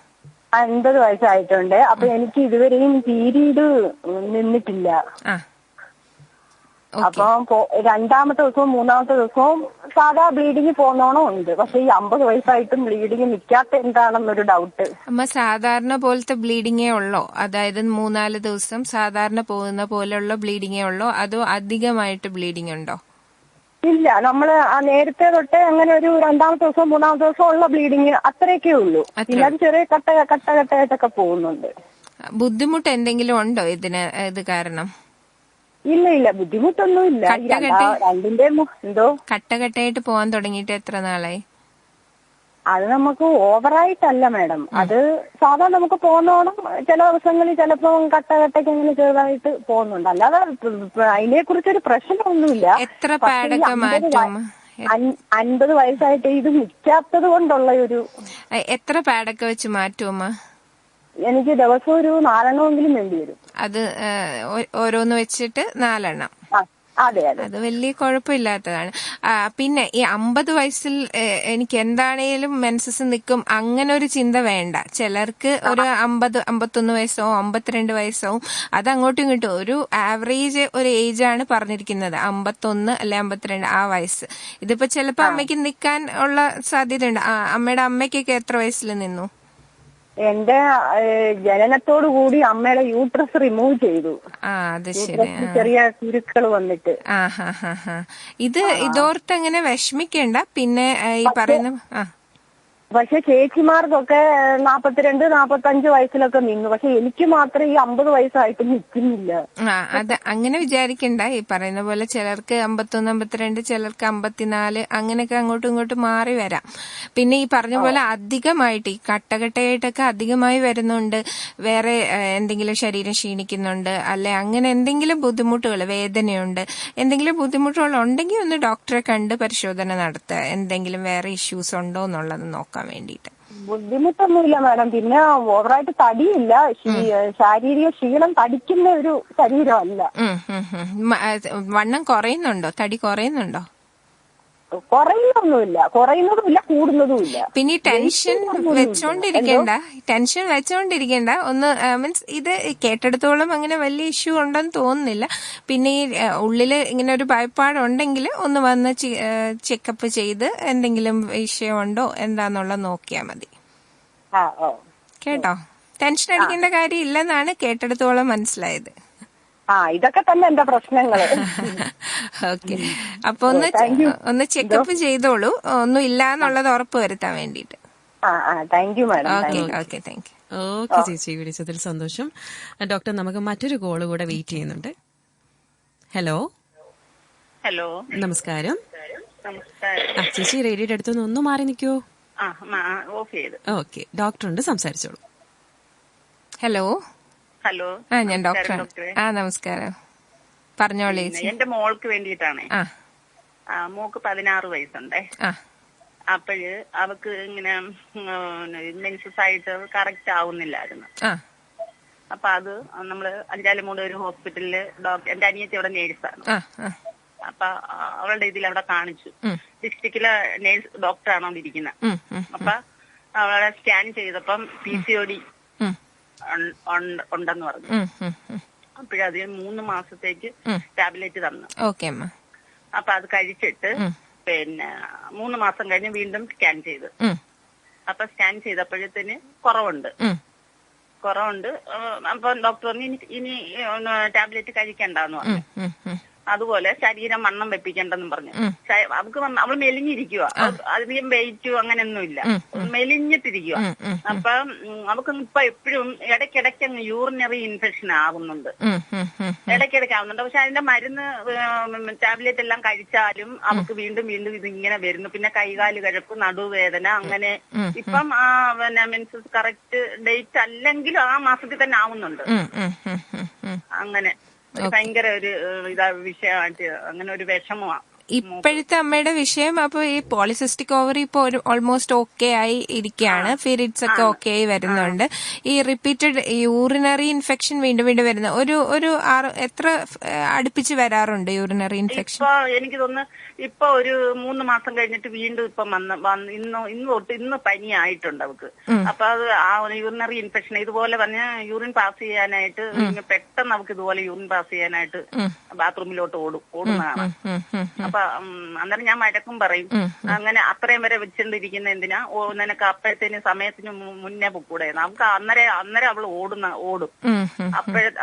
Speaker 4: 50 വയസ്സായിട്ടുണ്ട്. അപ്പൊ എനിക്ക് ഇതുവരെയും പീരീഡ് നിന്നിട്ടില്ല. അപ്പൊ രണ്ടാമത്തെ ദിവസവും മൂന്നാമത്തെ ദിവസവും സാധാ ബ്ലീഡിങ് പോന്നോണം ഉണ്ട്. പക്ഷെ ഈ 50 വയസ്സായിട്ടും ബ്ലീഡിങ് നിൽക്കാത്ത എന്താണെന്നൊരു ഡൗട്ട്.
Speaker 2: അമ്മ സാധാരണ പോലത്തെ ബ്ലീഡിങ്ങേ ഉള്ളോ? അതായത് 3-4 ദിവസം സാധാരണ പോകുന്ന പോലെയുള്ള ബ്ലീഡിങ്ങേ ഉള്ളോ, അതോ അധികമായിട്ട് ബ്ലീഡിങ് ഉണ്ടോ?
Speaker 4: ഇല്ല, നമ്മള് നേരത്തെ തൊട്ടേ അങ്ങനെ ഒരു രണ്ടാമത്തെ ദിവസം മൂന്നാമത്തെ ദിവസം ഉള്ള ബ്ലീഡിങ് അത്രയൊക്കെ ഉള്ളൂ. പിന്നെ അത് ചെറിയ കട്ടകട്ടായിട്ടൊക്കെ പോകുന്നുണ്ട്.
Speaker 2: ബുദ്ധിമുട്ട് എന്തെങ്കിലും ഉണ്ടോ ഇത് കാരണം?
Speaker 4: ഇല്ല, ബുദ്ധിമുട്ടൊന്നും ഇല്ല. രണ്ടിന്റെ എന്തോ
Speaker 2: കട്ടകട്ടായിട്ട് പോവാൻ തുടങ്ങിയിട്ട് എത്ര നാളായി?
Speaker 4: അത് നമുക്ക് ഓവറായിട്ടല്ല മാഡം, അത് സാധാരണ നമുക്ക് പോന്നോണം. ചില ദിവസങ്ങളിൽ ചിലപ്പോ കട്ടയ്ക്ക് അങ്ങനെ ചെറുതായിട്ട് പോകുന്നുണ്ട്, അല്ലാതെ അതിനെ കുറിച്ചൊരു പ്രശ്നമൊന്നുമില്ല.
Speaker 2: എത്ര പാടൊക്കെ മാറ്റും?
Speaker 4: 50 വയസ്സായിട്ട് ഇത് നിൽക്കാത്തത് കൊണ്ടുള്ള ഒരു.
Speaker 2: എത്ര പാടൊക്കെ വെച്ച് മാറ്റുമോ?
Speaker 4: എനിക്ക് ദിവസം ഒരു 4 എണ്ണമെങ്കിലും വേണ്ടി വരും.
Speaker 2: അത് ഓരോന്ന് വെച്ചിട്ട് 4 എണ്ണം.
Speaker 4: അതെ അതെ,
Speaker 2: അത് വലിയ കുഴപ്പമില്ലാത്തതാണ്. പിന്നെ ഈ 50 വയസ്സിൽ എനിക്ക് എന്താണേലും മെൻസസ് നിൽക്കും അങ്ങനെ ഒരു ചിന്ത വേണ്ട. ചിലർക്ക് ഒരു 50-51 വയസ്സോ 52 വയസ്സോ അത് അങ്ങോട്ടും ഇങ്ങോട്ടും ഒരു ആവറേജ് ഒരു ഏജ് ആണ് പറഞ്ഞിരിക്കുന്നത്, 51 അല്ലെ 52 ആ വയസ്സ്. ഇതിപ്പോ ചിലപ്പോ അമ്മയ്ക്ക് നിൽക്കാൻ ഉള്ള സാധ്യതയുണ്ട്. അമ്മയുടെ അമ്മയ്ക്കൊക്കെ എത്ര വയസ്സിൽ നിന്നു?
Speaker 4: എന്റെ ജനനത്തോടു കൂടി അമ്മയുടെ യൂട്രസ് റിമൂവ് ചെയ്തു.
Speaker 2: അത് ശരി.
Speaker 4: ചെറിയ കുരുക്കൾ വന്നിട്ട്.
Speaker 2: ഇതോർത്ത് അങ്ങനെ വിഷമിക്കേണ്ട. പിന്നെ ഈ പറയുന്ന
Speaker 4: പക്ഷെ ചേച്ചിമാർക്കൊക്കെ 42-45 വയസ്സിലൊക്കെ നിന്നു. പക്ഷെ എനിക്ക് മാത്രം ഈ 50 വയസ്സായിട്ട് നിൽക്കുന്നില്ല.
Speaker 2: അത് അങ്ങനെ വിചാരിക്കണ്ട. ഈ പറയുന്ന പോലെ ചിലർക്ക് 51-52, ചിലർക്ക് 54, അങ്ങനെയൊക്കെ അങ്ങോട്ടും ഇങ്ങോട്ടും മാറി വരാം. പിന്നെ ഈ പറഞ്ഞ പോലെ അധികമായിട്ട് ഈ കട്ടകട്ടയായിട്ടൊക്കെ അധികമായി വരുന്നുണ്ട്, വേറെ എന്തെങ്കിലും ശരീരം ക്ഷീണിക്കുന്നുണ്ട്, അല്ലെ അങ്ങനെ എന്തെങ്കിലും ബുദ്ധിമുട്ടുകൾ, വേദനയുണ്ട്, എന്തെങ്കിലും ബുദ്ധിമുട്ടുകൾ ഉണ്ടെങ്കിൽ ഒന്ന് ഡോക്ടറെ കണ്ട് പരിശോധന നടത്തുക, എന്തെങ്കിലും വേറെ ഇഷ്യൂസ് ഉണ്ടോ എന്നുള്ളത് നോക്കാൻ വേണ്ടിയിട്ട്.
Speaker 4: ബുദ്ധിമുട്ടൊന്നുമില്ല മാഡം. പിന്നെ ഓവറായിട്ട് തടിയില്ല, ശാരീരിക ക്ഷീണം, തടിക്കുന്ന ഒരു ശരീരമല്ല.
Speaker 2: വണ്ണം കുറയുന്നുണ്ടോ? തടി കുറയുന്നുണ്ടോ?
Speaker 4: കുറയുന്നൊന്നുമില്ല, കുറയുന്നതുമില്ല, കൂടുന്നതുമില്ല.
Speaker 2: പിന്നെ ടെൻഷൻ വെച്ചോണ്ടിരിക്കേണ്ട ഒന്ന്. മീൻസ് ഇത് കേട്ടെടുത്തോളം അങ്ങനെ വലിയ ഇഷ്യൂ ഉണ്ടെന്ന് തോന്നുന്നില്ല. പിന്നെ ഈ ഉള്ളില് ഇങ്ങനെ ഒരു ഭയപ്പാടുണ്ടെങ്കിൽ ഒന്ന് വന്ന് ചെക്കപ്പ് ചെയ്ത് എന്തെങ്കിലും വിഷയമുണ്ടോ എന്താന്നുള്ളത് നോക്കിയാൽ മതി. കേട്ടോ? ടെൻഷൻ അടിക്കേണ്ട കാര്യം ഇല്ലെന്നാണ് കേട്ടെടുത്തോളം മനസ്സിലായത്.
Speaker 4: ഇതൊക്കെ തന്നെ എന്റെ പ്രശ്നങ്ങള്.
Speaker 2: ഓക്കെ, അപ്പൊ ഒന്ന് ചെക്കപ്പ് ചെയ്തോളൂ, ഒന്നും ഇല്ല എന്നുള്ളത് ഉറപ്പ് വരുത്താൻ വേണ്ടിട്ട്.
Speaker 4: Thank you madam.
Speaker 2: Okay, thank you.
Speaker 1: Okay ചേച്ചി, വിളിച്ചതിൽ സന്തോഷം. ഡോക്ടർ, നമുക്ക് മറ്റൊരു കോള് കൂടെ വെയിറ്റ് ചെയ്യുന്നുണ്ട്. ഹലോ
Speaker 5: ഹലോ,
Speaker 1: നമസ്കാരം.
Speaker 5: നമസ്കാരം.
Speaker 1: ചേച്ചി റേഡിയോയുടെ അടുത്തൊന്ന് ഒന്ന് മാറി നിൽക്കുവോ?
Speaker 5: ഓഫ് ചെയ്തു.
Speaker 1: ഓക്കെ, ഡോക്ടറുണ്ട്, സംസാരിച്ചോളൂ.
Speaker 2: ഹലോ
Speaker 5: ഹലോ,
Speaker 2: ഞാൻ ഡോക്ടറാണ്. നമസ്കാരം, പറഞ്ഞോളൂ.
Speaker 5: എന്റെ മോൾക്ക് വേണ്ടിയിട്ടാണേ. മോക്ക് 16 വയസ്സുണ്ടേ. അപ്പോഴ് അവക്ക് ഇങ്ങനെ മെൻസസ് ആയിട്ട് കറക്റ്റ് ആവുന്നില്ലായിരുന്നു. അപ്പൊ അത് നമ്മള് അഞ്ചാലുമൂട് ഒരു ഹോസ്പിറ്റലില് എന്റെ അനിയത്തി അവിടെ നേഴ്സാണ്. അപ്പൊ അവളുടെ ഇതിൽ അവിടെ കാണിച്ചു. ഡിസ്ട്രിക്റ്റിലെ നേഴ്സ് ഡോക്ടറാണ് അവിടെ ഇരിക്കുന്നത്. അപ്പൊ അവളെ സ്കാൻ ചെയ്തപ്പം PCOD ഉണ്ടെന്ന് പറഞ്ഞു. അപ്പോഴതിന് 3 മാസത്തേക്ക് ടാബ്ലറ്റ് തന്നു. അപ്പൊ അത് കഴിച്ചിട്ട് പിന്നെ 3 മാസം കഴിഞ്ഞ് വീണ്ടും സ്കാൻ ചെയ്തു. അപ്പൊ സ്കാൻ ചെയ്തപ്പോഴത്തേന് കുറവുണ്ട്. അപ്പൊ ഡോക്ടർ പറഞ്ഞു ഇനി ടാബ്ലറ്റ് കഴിക്കണ്ടെന്ന് പറഞ്ഞു. അതുപോലെ ശരീരം വണ്ണം വെപ്പിക്കണ്ടെന്നും പറഞ്ഞു. അവൾക്ക് അവള് മെലിഞ്ഞിരിക്കുക, അധികം വെയിറ്റും അങ്ങനെയൊന്നുമില്ല, മെലിഞ്ഞിട്ടിരിക്കുക. അപ്പൊ അവൾക്ക് ഇപ്പൊ എപ്പോഴും ഇടയ്ക്കിടയ്ക്ക് അങ്ങ് യൂറിനറി ഇൻഫെക്ഷൻ ആകുന്നുണ്ട്, ഇടയ്ക്കിടയ്ക്ക് ആവുന്നുണ്ട്. പക്ഷെ അതിന്റെ മരുന്ന് ടാബ്ലറ്റ് എല്ലാം കഴിച്ചാലും അവൾക്ക് വീണ്ടും വീണ്ടും ഇതിങ്ങനെ വരുന്നു. പിന്നെ കൈകാല് കഴപ്പ്, നടുവേദന, അങ്ങനെ. ഇപ്പം പിന്നെ മെൻസസ് കറക്റ്റ് ഡേറ്റ് അല്ലെങ്കിലും ആ മാസത്തിൽ തന്നെ ആവുന്നുണ്ട്. അങ്ങനെ ഭയങ്കര ഒരു വിഷയമായിട്ട് അങ്ങനെ ഒരു വിഷമമാണ്
Speaker 2: ഇപ്പോഴത്തെ അമ്മയുടെ വിഷയം. അപ്പൊ ഈ പോളിസിസ്റ്റിക് ഓവറി ഇപ്പൊ ഓൾമോസ്റ്റ് ഓക്കെ ആയി ഇരിക്കുകയാണ്, പീരീഡ്സ് ഒക്കെ ഓക്കെ ആയി വരുന്നുണ്ട്. ഈ റിപ്പീറ്റഡ് യൂറിനറി ഇൻഫെക്ഷൻ വീണ്ടും വീണ്ടും വരുന്ന ഒരു എത്ര അടുപ്പിച്ച് വരാറുണ്ട് യൂറിനറി ഇൻഫെക്ഷൻ?
Speaker 5: ഇപ്പൊ എനിക്ക് തോന്നുന്നു ഇപ്പൊ ഒരു 3 മാസം കഴിഞ്ഞിട്ട് വീണ്ടും ഇപ്പം ഇന്ന് പനിയായിട്ടുണ്ട് അവർക്ക്. അപ്പൊ അത് ആ യൂറിനറി ഇൻഫെക്ഷൻ ഇതുപോലെ പറഞ്ഞ യൂറിൻ പാസ് ചെയ്യാനായിട്ട് പെട്ടെന്ന് അവർക്ക് ഇതുപോലെ യൂറിൻ പാസ് ചെയ്യാനായിട്ട് ബാത്റൂമിലോട്ട് ഓടുന്നതാണ്. അപ്പൊ അന്നേരം ഞാൻ വഴക്കും പറയും, അങ്ങനെ അത്രയും വരെ വെച്ചിട്ടിരിക്കുന്ന എന്തിനാ, നിനക്ക് അപ്പോഴത്തേന് സമയത്തിന് മുന്നേ പൊക്കൂടെ. നമുക്ക് അന്നേരം അവള് ഓടും.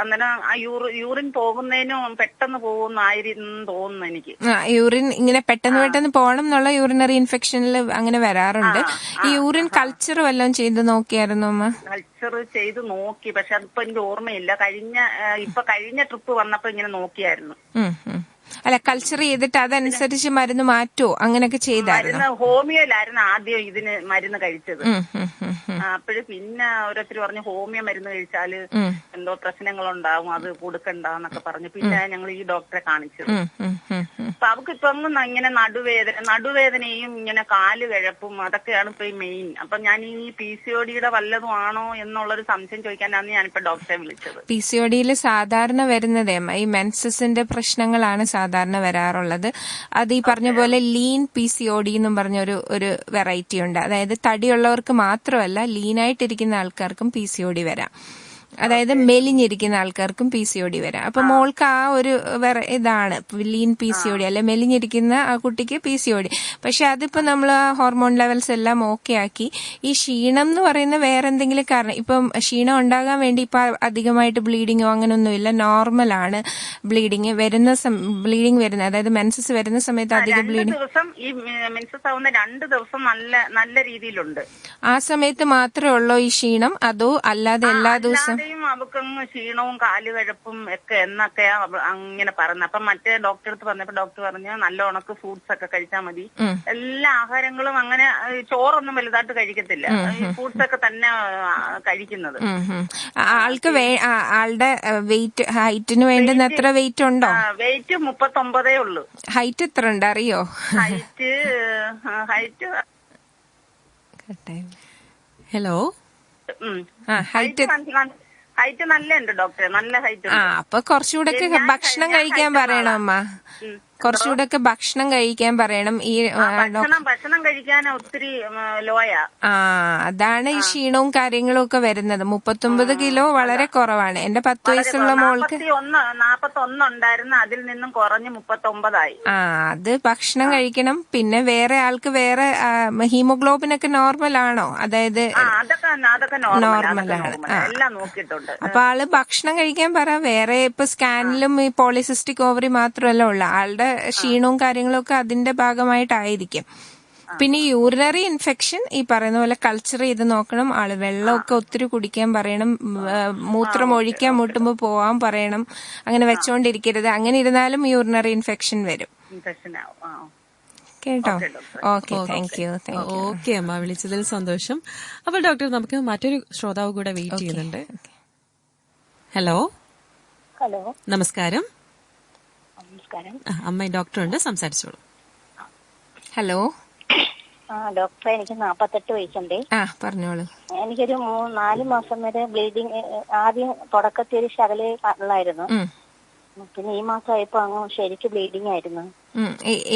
Speaker 5: അന്നേരം ആ യൂറിൻ പോകുന്നതിനും പെട്ടെന്ന് പോകുന്നായിരുന്നു തോന്നുന്നു എനിക്ക്.
Speaker 2: യൂറിൻ ഇങ്ങനെ പെട്ടെന്ന് പോകണം എന്നുള്ള യൂറിനറി ഇൻഫെക്ഷനിൽ അങ്ങനെ വരാറുണ്ട്. ഈ യൂറിൻ കൾച്ചർ വല്ലതും ചെയ്ത് നോക്കിയായിരുന്നു അമ്മ?
Speaker 5: കൾച്ചർ ചെയ്ത് നോക്കി, പക്ഷെ അതിപ്പോ എനിക്ക് ഓർമ്മയില്ല. കഴിഞ്ഞ ട്രിപ്പ് വന്നപ്പോ ഇങ്ങനെ നോക്കിയായിരുന്നു.
Speaker 2: അല്ല, കൾച്ചർ ചെയ്തിട്ട് അതനുസരിച്ച് മരുന്ന് മാറ്റുമോ അങ്ങനെയൊക്കെ ചെയ്തായിരുന്നു?
Speaker 5: ഹോമിയോയിലായിരുന്നു ആദ്യം ഇതിന് മരുന്ന് കഴിച്ചത്. അപ്പോഴും പിന്നെ ഓരോരുത്തർ പറഞ്ഞു ഹോമിയോ മരുന്ന് കഴിച്ചാല് എന്തോ പ്രശ്നങ്ങളുണ്ടാവും, അത് കൊടുക്കണ്ടെന്നൊക്കെ പറഞ്ഞു. പിന്നെ ഞങ്ങൾ ഈ ഡോക്ടറെ കാണിച്ചത്. അപ്പൊ അവർക്ക് ഇപ്പൊ ഇങ്ങനെ നടുവേദനയും ഇങ്ങനെ കാല് കിഴപ്പും അതൊക്കെയാണ് ഇപ്പൊ ഈ മെയിൻ. അപ്പൊ ഞാൻ ഈ PCOD വല്ലതും ആണോ എന്നുള്ളൊരു സംശയം ചോദിക്കാനാണ് ഞാനിപ്പോ ഡോക്ടറെ വിളിച്ചത്.
Speaker 2: PCOD സാധാരണ വരുന്നതേ ഈ മെൻസസിന്റെ പ്രശ്നങ്ങളാണ് സാധാരണ വരാറുള്ളത്. അത് ഈ പറഞ്ഞ പോലെ ലീൻ PCOD എന്നും പറഞ്ഞൊരു വെറൈറ്റി ഉണ്ട്. അതായത് തടിയുള്ളവർക്ക് മാത്രമല്ല, ലീനായിട്ടിരിക്കുന്ന ആൾക്കാർക്കും PCOD വരാം. അതായത് മെലിഞ്ഞിരിക്കുന്ന ആൾക്കാർക്കും PCOD വരാം. അപ്പൊ മോൾക്ക് ആ ഒരു ഇതാണ് ലീൻ PCOD, അല്ലെ മെലിഞ്ഞിരിക്കുന്ന ആ കുട്ടിക്ക് PCOD. പക്ഷെ അതിപ്പോ നമ്മൾ ഹോർമോൺ ലെവൽസ് എല്ലാം ഓക്കെ ആക്കി. ഈ ക്ഷീണം എന്ന് പറയുന്ന വേറെ എന്തെങ്കിലും കാരണം, ഇപ്പം ക്ഷീണം ഉണ്ടാകാൻ വേണ്ടി ഇപ്പൊ അധികമായിട്ട് ബ്ലീഡിങ്ങോ അങ്ങനൊന്നുമില്ല, നോർമലാണ് ബ്ലീഡിങ് വരുന്ന അതായത് മെൻസസ് വരുന്ന സമയത്ത് അധികം ബ്ലീഡിങ്
Speaker 5: ഈ മെൻസസ് ആവുന്ന 2 ദിവസം നല്ല രീതിയിലുണ്ട്.
Speaker 2: ആ സമയത്ത് മാത്രമേ ഉള്ളൂ ഈ ക്ഷീണം, അതോ അല്ലാതെ എല്ലാ ദിവസവും?
Speaker 5: അവക്കങ്ങ് ക്ഷീണവും കാലുകഴപ്പും ഒക്കെ എന്നൊക്കെയാ അങ്ങനെ പറഞ്ഞത്. അപ്പൊ മറ്റേ ഡോക്ടറെ അടുത്ത് പറഞ്ഞപ്പോ ഡോക്ടർ പറഞ്ഞു നല്ല ഉണക്ക് ഫ്രൂട്ട്സ് ഒക്കെ കഴിച്ചാൽ മതി. എല്ലാ ആഹാരങ്ങളും അങ്ങനെ ചോറൊന്നും വലുതായിട്ട് കഴിക്കത്തില്ല, ഫ്രൂട്ട്സ് ഒക്കെ തന്നെ കഴിക്കുന്നത്.
Speaker 2: ആൾക്ക് ആളുടെ വെയിറ്റ് ഹൈറ്റിന് വേണ്ടുന്ന എത്ര വെയിറ്റ് ഉണ്ടോ?
Speaker 5: വെയിറ്റ് 39 ഉള്ളൂ.
Speaker 2: ഹൈറ്റ് എത്ര ഉണ്ട് അറിയോ?
Speaker 5: ഹൈറ്റ്
Speaker 1: ഹലോ,
Speaker 5: ഹൈറ്റ് നല്ല ഉണ്ട് ഡോക്ടറെ, നല്ല ഹൈറ്റ്.
Speaker 2: അപ്പൊ കുറച്ചുകൂടെ ഭക്ഷണം കഴിക്കാൻ പറയണം അമ്മ, കുറച്ചുകൂടെ ഭക്ഷണം കഴിക്കാൻ പറയണം. ഈ
Speaker 5: ഭക്ഷണം കഴിക്കാൻ ഒത്തിരി ലോയാ.
Speaker 2: അതാണ് ഈ ക്ഷീണവും കാര്യങ്ങളും ഒക്കെ വരുന്നത്. 39 കിലോ വളരെ കുറവാണ്. എന്റെ 10 വയസ്സുള്ള മോൾക്ക്
Speaker 5: 41 ഉണ്ടായിരുന്നു, അതിൽ നിന്നും കുറഞ്ഞ് 39 ആയി.
Speaker 2: അത് ഭക്ഷണം കഴിക്കണം. പിന്നെ വേറെ ആൾക്ക് വേറെ ഹീമോഗ്ലോബിൻ ഒക്കെ നോർമൽ ആണോ? അതായത്
Speaker 5: അതൊക്കെ നോർമലാണ്, എല്ലാം നോക്കിയിട്ടുണ്ട്.
Speaker 2: അപ്പൊ ആള് ഭക്ഷണം കഴിക്കാൻ പറ. വേറെ ഇപ്പൊ സ്കാനിലും ഈ പോളിസിസ്റ്റിക് ഓവറി മാത്രമല്ല ഉള്ള ആളുടെ ക്ഷീണവും കാര്യങ്ങളും ഒക്കെ അതിന്റെ ഭാഗമായിട്ടായിരിക്കും. പിന്നെ യൂറിനറി ഇൻഫെക്ഷൻ ഈ പറയുന്ന പോലെ കൾച്ചർ ചെയ്ത് നോക്കണം. ആള് വെള്ളമൊക്കെ ഒത്തിരി കുടിക്കാൻ പറയണം, മൂത്രം ഒഴിക്കാൻ മുട്ടുമ്പോ പോവാൻ പറയണം. അങ്ങനെ വെച്ചോണ്ടിരിക്കരുത്. അങ്ങനെ ഇരുന്നാലും യൂറിനറി ഇൻഫെക്ഷൻ വരും. കേട്ടോ? Okay, thank you.
Speaker 1: ഓക്കെ അമ്മ, വിളിച്ചതിൽ സന്തോഷം. അപ്പോൾ ഡോക്ടർ, നമുക്ക് മറ്റൊരു ശ്രോതാവ് കൂടെ വെയിറ്റ് ചെയ്യുന്നുണ്ട്. ഹലോ. നമസ്കാരം. അമ്മ ഡോക്ടർ ഉണ്ട്, സംസാരിച്ചോളൂ.
Speaker 2: ഹലോ
Speaker 3: ഡോക്ടറെ, എനിക്ക് 48 വയസ്സുണ്ട്.
Speaker 2: പറഞ്ഞോളൂ.
Speaker 3: എനിക്കൊരു 4 മാസം വരെ ബ്ലീഡിങ്, ആദ്യം തുടക്കത്തിൽ ഒരു ശകലേ ഉള്ളായിരുന്നു. പിന്നെ ഈ മാസമായപ്പോ അങ്ങ് ശരിക്കും ബ്ലീഡിങ് ആയിരുന്നു.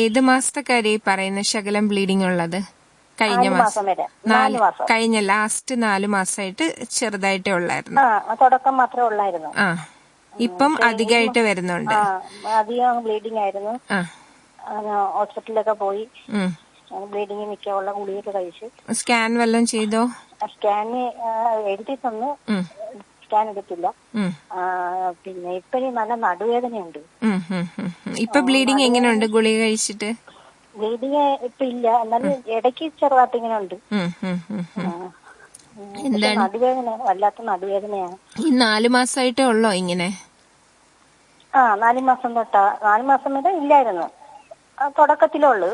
Speaker 2: ഏത് മാസത്തെ കാര്യം പറയുന്ന ശകലം ബ്ലീഡിങ് ഉള്ളത്? കഴിഞ്ഞ മാസം വരെ, കഴിഞ്ഞ ലാസ്റ്റ് 4 മാസമായിട്ട് ചെറുതായിട്ടേ ഉള്ളായിരുന്നു.
Speaker 3: തുടക്കം മാത്രമേ ഉള്ളായിരുന്നു.
Speaker 2: ഇപ്പം അധികമായിട്ട് വരുന്നുണ്ട്.
Speaker 3: അധികം ബ്ലീഡിങ് ആയിരുന്നു. ഹോസ്പിറ്റലിലൊക്കെ പോയി ബ്ലീഡിങ് നിൽക്കാനുള്ള ഗുളിയൊക്കെ കഴിച്ചു.
Speaker 2: സ്കാൻ വല്ലതും ചെയ്തോ?
Speaker 3: സ്കാന് എഴുതി തന്നു,
Speaker 4: സ്കാൻ എടുത്തില്ല. പിന്നെ ഇപ്പൊ നല്ല നടുവേദനയുണ്ട്.
Speaker 2: ഇപ്പൊ ബ്ലീഡിങ് എങ്ങനെയുണ്ട് ഗുളിക കഴിച്ചിട്ട്?
Speaker 4: ബ്ലീഡിങ് ഇപ്പൊ ഇല്ല, എന്നാലും ഇടയ്ക്ക് ചെറുതായിട്ട് ഇങ്ങനെ ഉണ്ട്. നടുവേദന, വല്ലാത്ത നടുവേദനയാണ്.
Speaker 2: ഈ 4 മാസമായിട്ടേ ഉള്ളോ ഇങ്ങനെ?
Speaker 4: 4 മാസം തൊട്ടാ. 4 മാസം വരെ ഇല്ലായിരുന്നു, തുടക്കത്തിലുള്ളു.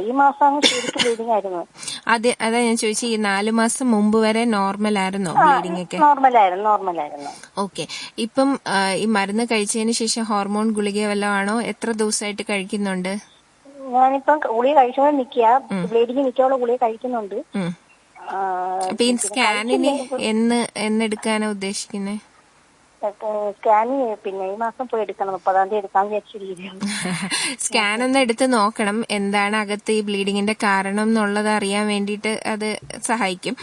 Speaker 4: ഈ മാസം ശരിക്കും ബ്ലീഡിങ് ആയിരുന്നു.
Speaker 2: അതാ ഞാൻ ചോദിച്ചു, ഈ 4 മാസം മുമ്പ് വരെ നോർമൽ ആയിരുന്നോ ബ്ലീഡിംഗ് ഒക്കെ?
Speaker 4: നോർമലായിരുന്നു.
Speaker 2: ഓക്കെ. ഇപ്പം ഈ മരുന്ന് കഴിച്ചതിന് ശേഷം ഹോർമോൺ ഗുളിക വല്ലതും ആണോ? എത്ര ദിവസമായിട്ട് കഴിക്കുന്നുണ്ട്?
Speaker 4: ഞാനിപ്പം ഗുളിക കഴിച്ചോണ്ട് നിക്കുക, ബ്ലീഡിങ് നിൽക്കാനുള്ള ഗുളിക കഴിക്കുന്നുണ്ട്.
Speaker 2: അപ്പൊ ഈ സ്കാനിന് എന്നെടുക്കാനാ ഉദ്ദേശിക്കുന്നത്?
Speaker 4: സ്കാന് പിന്നെ ഈ മാസം പോയി എടുക്കണം, 30-ാം തീയതി എടുക്കാൻ വിചാരിച്ചിരിക്കുകയാണ്.
Speaker 2: സ്കാൻ ഒന്ന് എടുത്ത് നോക്കണം, എന്താണ് അകത്ത് ഈ ബ്ലീഡിങ്ങിന്റെ കാരണം എന്നുള്ളത് അറിയാൻ വേണ്ടിയിട്ട് അത് സഹായിക്കും.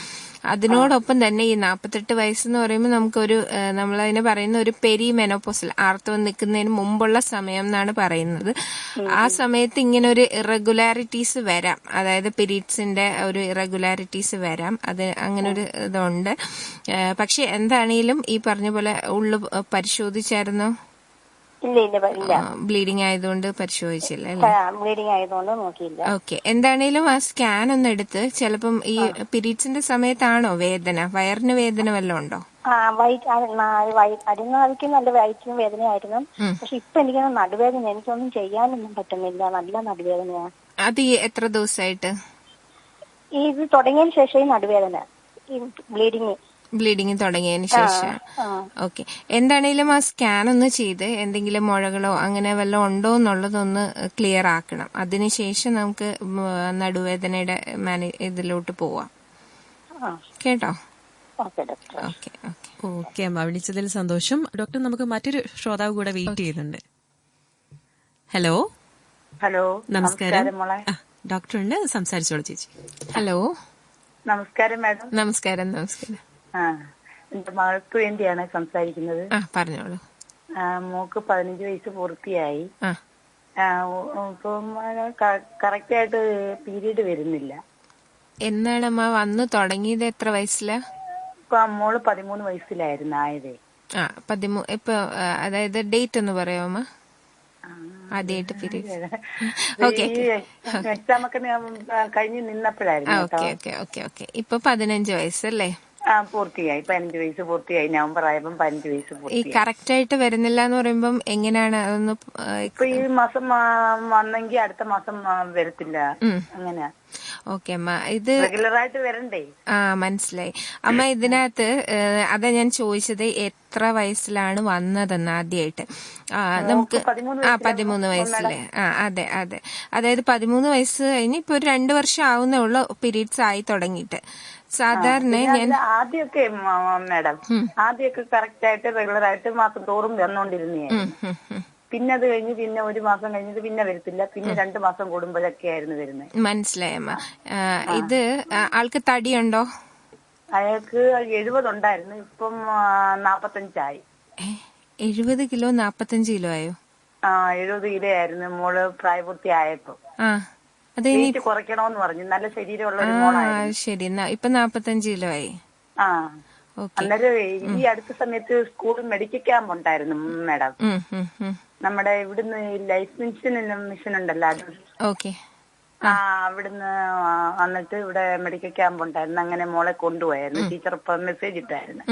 Speaker 2: അതിനോടൊപ്പം തന്നെ ഈ 48 വയസ്സെന്ന് പറയുമ്പോൾ നമുക്കൊരു നമ്മളതിനെ പറയുന്ന ഒരു പെരി മെനോപോസൽ, ആർത്തവം നിൽക്കുന്നതിന് മുമ്പുള്ള സമയം എന്നാണ് പറയുന്നത്. ആ സമയത്ത് ഇങ്ങനെ ഒരു ഇറഗുലാരിറ്റീസ് വരാം, അതായത് പീരീഡ്സിന്റെ ഒരു ഇറഗുലാരിറ്റീസ് വരാം. അത് അങ്ങനെ ഒരു ഇതുണ്ട്. പക്ഷെ എന്താണേലും ഈ പറഞ്ഞ പോലെ ഉള്ളു പരിശോധിച്ചായിരുന്നോ?
Speaker 4: ഇല്ല,
Speaker 2: ബ്ലീഡിംഗ് ആയതുകൊണ്ട് പരിശോധിച്ചില്ല അല്ലേ?
Speaker 4: ബ്ലീഡിംഗ് ആയതുകൊണ്ട് നോക്കിയില്ല.
Speaker 2: ഓക്കെ. എന്താണേലും ആ സ്കാൻ ഒന്ന് എടുത്ത്, ചിലപ്പം ഈ പീരീഡ്സിന്റെ സമയത്താണോ വേദന, വയറിന് വേദന വല്ലതും ഉണ്ടോ?
Speaker 4: അരുന്നാൾക്ക് നല്ല വയറ്റിനും വേദനയായിരുന്നു. പക്ഷെ ഇപ്പൊ എനിക്ക് നടുവേദന, എനിക്കൊന്നും ചെയ്യാനൊന്നും പറ്റുന്നില്ല, നല്ല നടുവേദനയാണ്.
Speaker 2: അത് എത്ര ദിവസമായിട്ട്?
Speaker 4: ഇത് തുടങ്ങിയതിന് ശേഷം ഈ നടുവേദന, ഈ
Speaker 2: ബ്ലീഡിങ് തുടങ്ങിയതിന് ശേഷം. ഓക്കെ. എന്താണേലും ആ സ്കാൻ ഒന്ന് ചെയ്ത് എന്തെങ്കിലും മുഴകളോ അങ്ങനെ വല്ലതും ഉണ്ടോ എന്നുള്ളതൊന്ന് ക്ലിയർ ആക്കണം. അതിനുശേഷം നമുക്ക് നടുവേദനയുടെ ഇതിലോട്ട് പോവാം. കേട്ടോ?
Speaker 1: ഓക്കെ അമ്മ, വിളിച്ചതിൽ സന്തോഷം. ഡോക്ടർ, നമുക്ക് മറ്റൊരു ശ്രോതാവ് കൂടെ വെയിറ്റ് ചെയ്യുന്നുണ്ട്. ഹലോ. നമസ്കാരം. ഡോക്ടറുണ്ട്, സംസാരിച്ചോളൂ ചേച്ചി.
Speaker 2: ഹലോ.
Speaker 5: നമസ്കാരം മാഡം.
Speaker 2: നമസ്കാരം.
Speaker 5: എന്റെ മകൾക്ക് വേണ്ടിയാണ് സംസാരിക്കുന്നത്.
Speaker 2: പറഞ്ഞോളൂ.
Speaker 5: മോക്ക് 15 വയസ്സ് പൂർത്തിയായി. ഇപ്പം കറക്റ്റ് ആയിട്ട് പീരീഡ് വരുന്നില്ല.
Speaker 2: എന്നാണമ്മ വന്നു തുടങ്ങിയത്? എത്ര വയസ്സിലാ?
Speaker 5: ഇപ്പൊ മോള് 13 വയസ്സിലായിരുന്നു ആയതേ.
Speaker 2: ഇപ്പൊ അതായത് ഡേറ്റ് ഒന്ന് പറയാമോ? ആദ്യമായിട്ട് പീരീഡ്
Speaker 5: എക്സാം ഒക്കെ കഴിഞ്ഞ് നിന്നപ്പോഴായിരുന്നു.
Speaker 2: ഓക്കെ. ഇപ്പൊ 15 വയസ്സല്ലേ?
Speaker 5: പൂർത്തിയായി, 15 വയസ്സ് പൂർത്തിയായി. നവംബർ ആയപ്പം 15 വയസ്സ് പൂർത്തിയായി.
Speaker 2: ഈ കറക്റ്റ് ആയിട്ട് വരുന്നില്ല എന്ന് പറയുമ്പം എങ്ങനെയാണ് അതൊന്ന്?
Speaker 5: ഇപ്പൊ ഈ മാസം വന്നെങ്കിൽ അടുത്ത മാസം വരത്തില്ല, അങ്ങനെയാ.
Speaker 2: ഓക്കെ അമ്മ, ഇത്
Speaker 5: റെഗുലറായിട്ട് വരണ്ടേ?
Speaker 2: മനസ്സിലായി അമ്മ. ഇതിനകത്ത് അതാ ഞാൻ ചോദിച്ചത് എത്ര വയസ്സിലാണ് വന്നതെന്ന് ആദ്യമായിട്ട്. നമുക്ക് 13 വയസ്സിലെ. അതെ. അതായത് 13 വയസ്സ് കഴിഞ്ഞ് ഇപ്പൊ ഒരു 2 വർഷം ആവുന്നേ ഉള്ളൂ പീരീഡ്സ് ആയി തുടങ്ങിയിട്ട്. സാധാരണ ഞാൻ
Speaker 5: ആദ്യമൊക്കെ കറക്റ്റ് ആയിട്ട് റെഗുലർ ആയിട്ട് മാസം തോറും വന്നോണ്ടിരുന്നേ. പിന്നെ അത് കഴിഞ്ഞ് പിന്നെ ഒരു മാസം കഴിഞ്ഞിട്ട് പിന്നെ വരത്തില്ല, പിന്നെ 2 മാസം കൂടുമ്പോഴൊക്കെ ആയിരുന്നു വരുന്നത്.
Speaker 2: മനസ്സിലായമ്മ. ഇത് ആൾക്ക് തടിയുണ്ടോ?
Speaker 5: അയാൾക്ക് 70 ഉണ്ടായിരുന്നു, ഇപ്പം 45 ആയി.
Speaker 2: 70 കിലോ 45 കിലോ ആയോ?
Speaker 5: 70 കിലോ ആയിരുന്നു മോള് പ്രായപൂർത്തി ആയപ്പോ. കുറയ്ക്കണോന്ന് പറഞ്ഞു, നല്ല ശരീരമുള്ള ഒരു മോളായിരുന്നു.
Speaker 2: ശരി, ഇപ്പൊ 45 കിലോ ആയി.
Speaker 5: അന്നേരം ഈ അടുത്ത സമയത്ത് സ്കൂളിൽ മെഡിക്കൽ ക്യാമ്പ് ഉണ്ടായിരുന്നു മാഡം. നമ്മുടെ ഇവിടുന്ന് ലൈഫ് മിഷൻ ഉണ്ടല്ലോ, അവിടുന്ന് വന്നിട്ട് ഇവിടെ മെഡിക്കൽ ക്യാമ്പ് ഉണ്ടായിരുന്നു. അങ്ങനെ മോളെ കൊണ്ടുപോയായിരുന്നു, ടീച്ചർ മെസ്സേജ് ഇട്ടായിരുന്നു.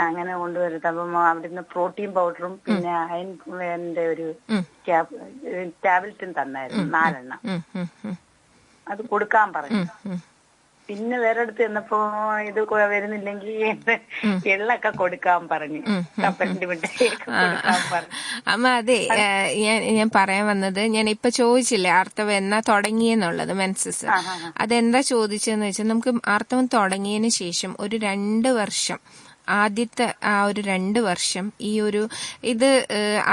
Speaker 5: അങ്ങനെ കൊണ്ടുവരുന്നത്. അപ്പം അവിടുന്ന് പ്രോട്ടീൻ പൗഡറും പിന്നെ അയണിന്റെ ഒരു ടാബ്ലറ്റും തന്നായിരുന്നു, 4 എണ്ണം. അത് കൊടുക്കാൻ പറഞ്ഞു. പിന്നെ വേറെ അടുത്ത് ചെന്നപ്പോ ഇത് വരുന്നില്ലെങ്കിൽ എള്ളൊക്കെ കൊടുക്കാൻ പറഞ്ഞു, കപ്പലിന്റെ മിഠായിയൊക്കെ കൊടുക്കാൻ പറഞ്ഞു.
Speaker 2: അമ്മ അതെ, ഞാൻ പറയാൻ വന്നത്, ഞാൻ ഇപ്പൊ ചോദിച്ചില്ലേ ആർത്തവം എന്നാ തുടങ്ങിയെന്നുള്ളത്, മെൻസസ്. അതെന്താ ചോദിച്ചതെന്ന് വെച്ചാൽ, നമുക്ക് ആർത്തവം തുടങ്ങിയതിന് ശേഷം ഒരു 2 വർഷം, ആദ്യത്തെ ആ ഒരു 2 വർഷം ഈ ഒരു ഇത്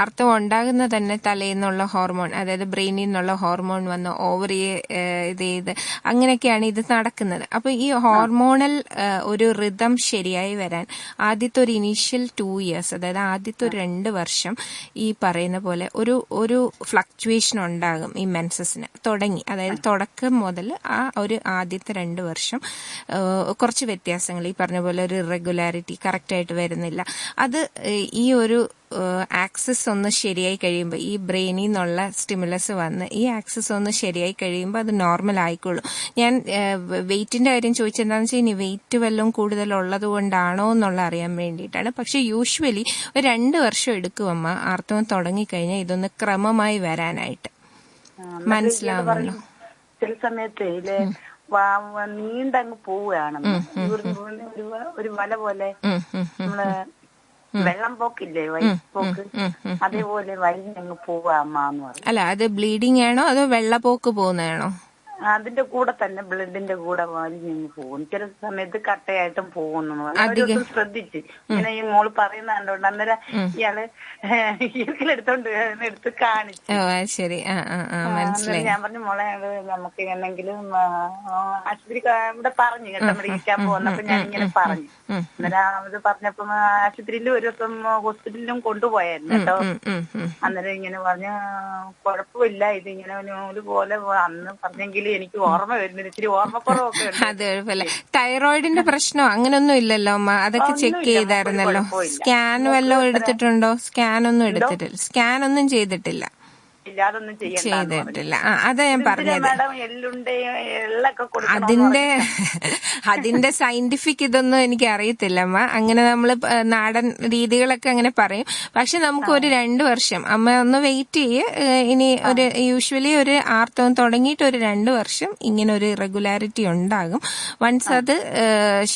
Speaker 2: ആർത്തവം ഉണ്ടാകുന്ന തന്നെ തലേന്നുള്ള ഹോർമോൺ, അതായത് ബ്രെയിനിൽ നിന്നുള്ള ഹോർമോൺ വന്ന് ഓവറിയെ ഇത് ചെയ്ത് അങ്ങനെയൊക്കെയാണ് ഇത് നടക്കുന്നത്. അപ്പൊ ഈ ഹോർമോണൽ ഒരു റിതം ശരിയായി വരാൻ ആദ്യത്തെ ഒരു ഇനീഷ്യൽ 2 ഇയേഴ്സ്, അതായത് ആദ്യത്തെ ഒരു 2 വർഷം ഈ പറയുന്ന പോലെ ഒരു ഫ്ലക്ച്വേഷൻ ഉണ്ടാകും ഈ മെൻസസിന് തുടങ്ങി. അതായത് തുടക്കം മുതൽ ആ ഒരു ആദ്യത്തെ 2 വർഷം കുറച്ച് വ്യത്യാസങ്ങൾ, ഈ പറഞ്ഞ പോലെ ഒരു ഇറഗുലാരിറ്റി കറക്റ്റായിട്ട് വരുന്നില്ല. അത് ഈ ഒരു ആക്സസ് ഒന്ന് ശരിയായി കഴിയുമ്പോൾ, ഈ ബ്രെയിനിൽ നിന്നുള്ള സ്റ്റിമുലസ് വന്ന് ഈ ആക്സസ് ഒന്ന് ശരിയായി കഴിയുമ്പോൾ അത് നോർമൽ ആയിക്കോളും. ഞാൻ വെയിറ്റിന്റെ കാര്യം ചോദിച്ചെന്താണെന്ന് വെച്ചാൽ ഇനി വെയിറ്റ് വല്ലതും കൂടുതലുള്ളത് കൊണ്ടാണോ എന്നുള്ള അറിയാൻ വേണ്ടിയിട്ടാണ്. പക്ഷെ യൂഷ്വലി ഒരു 2 വർഷം എടുക്കും അമ്മ ആർത്തവം തുടങ്ങിക്കഴിഞ്ഞാൽ ഇതൊന്ന് ക്രമമായി വരാനായിട്ട്. മനസ്സിലാവുമല്ലോ?
Speaker 6: ചില സമയത്ത് നീണ്ടങ്ങ് പോവുകയാണ്, ഒരു വല പോലെ. നമ്മള് വെള്ളം പോക്കില്ലേ, വൈപ്പോക്ക്, അതേപോലെ വലിഞ്ഞങ്ങ് പോവാ അമ്മ എന്ന് പറയും.
Speaker 2: അല്ല, അത് ബ്ലീഡിംഗ് ആണോ അതോ വെള്ളപ്പോക്ക് പോകുന്നതാണോ?
Speaker 6: അതിന്റെ കൂടെ തന്നെ ബ്ലഡിന്റെ കൂടെ വലിഞ്ഞു പോകും. ചില സമയത്ത് കട്ടയായിട്ടും പോകുന്നു. ശ്രദ്ധിച്ച് ഇങ്ങനെ ഈ മോള് പറയുന്ന കണ്ടോണ്ട് അന്നേരം ഇയാള് എടുത്ത് കാണിച്ചു.
Speaker 2: ശരി,
Speaker 6: ഞാൻ പറഞ്ഞു മോളെ നമുക്ക് എന്തെങ്കിലും ആശുപത്രി ഇവിടെ പറഞ്ഞു കേട്ടോ, നമ്മുടെ ഇരിക്കാൻ പോകുന്നപ്പോ ഞാൻ ഇങ്ങനെ പറഞ്ഞു. അന്നേരം അത് പറഞ്ഞപ്പോ ആശുപത്രിയിലും ഒരു ദിവസം ഹോസ്പിറ്റലിലും കൊണ്ടുപോയായിരുന്നു കേട്ടോ. അന്നേരം ഇങ്ങനെ പറഞ്ഞ കുഴപ്പമില്ല, ഇതിങ്ങനെ നൂല് പോലെ അന്ന് പറഞ്ഞെങ്കിൽ എനിക്ക് ഓർമ്മ വരുന്നില്ല, ഇച്ചിരി ഓർമ്മക്കുറവൊക്കെ ഉണ്ട്.
Speaker 2: അത് കുഴപ്പമില്ല. തൈറോയിഡിന്റെ പ്രശ്നമോ അങ്ങനൊന്നും ഇല്ലല്ലോ അമ്മ? അതൊക്കെ ചെക്ക് ചെയ്തായിരുന്നല്ലോ. സ്കാൻ വല്ലതും എടുത്തിട്ടുണ്ടോ? സ്കാൻ ഒന്നും എടുത്തിട്ടില്ല, സ്കാൻ ഒന്നും ചെയ്തിട്ടില്ല. ചെയ്തിട്ടില്ല. അതാ ഞാൻ പറഞ്ഞത്. അതിന്റെ സയന്റിഫിക് ഇതൊന്നും എനിക്ക് അറിയത്തില്ല അമ്മ. അങ്ങനെ നമ്മള് നാടൻ രീതികളൊക്കെ അങ്ങനെ പറയും. പക്ഷെ നമുക്ക് ഒരു 2 വർഷം അമ്മ ഒന്ന് വെയിറ്റ് ചെയ്യ്. ഇനി ഒരു യൂഷ്വലി ഒരു ആർത്തവം തുടങ്ങിയിട്ട് ഒരു 2 വർഷം ഇങ്ങനെ ഒരു ഇറഗുലാരിറ്റി ഉണ്ടാകും. വൺസ് അത്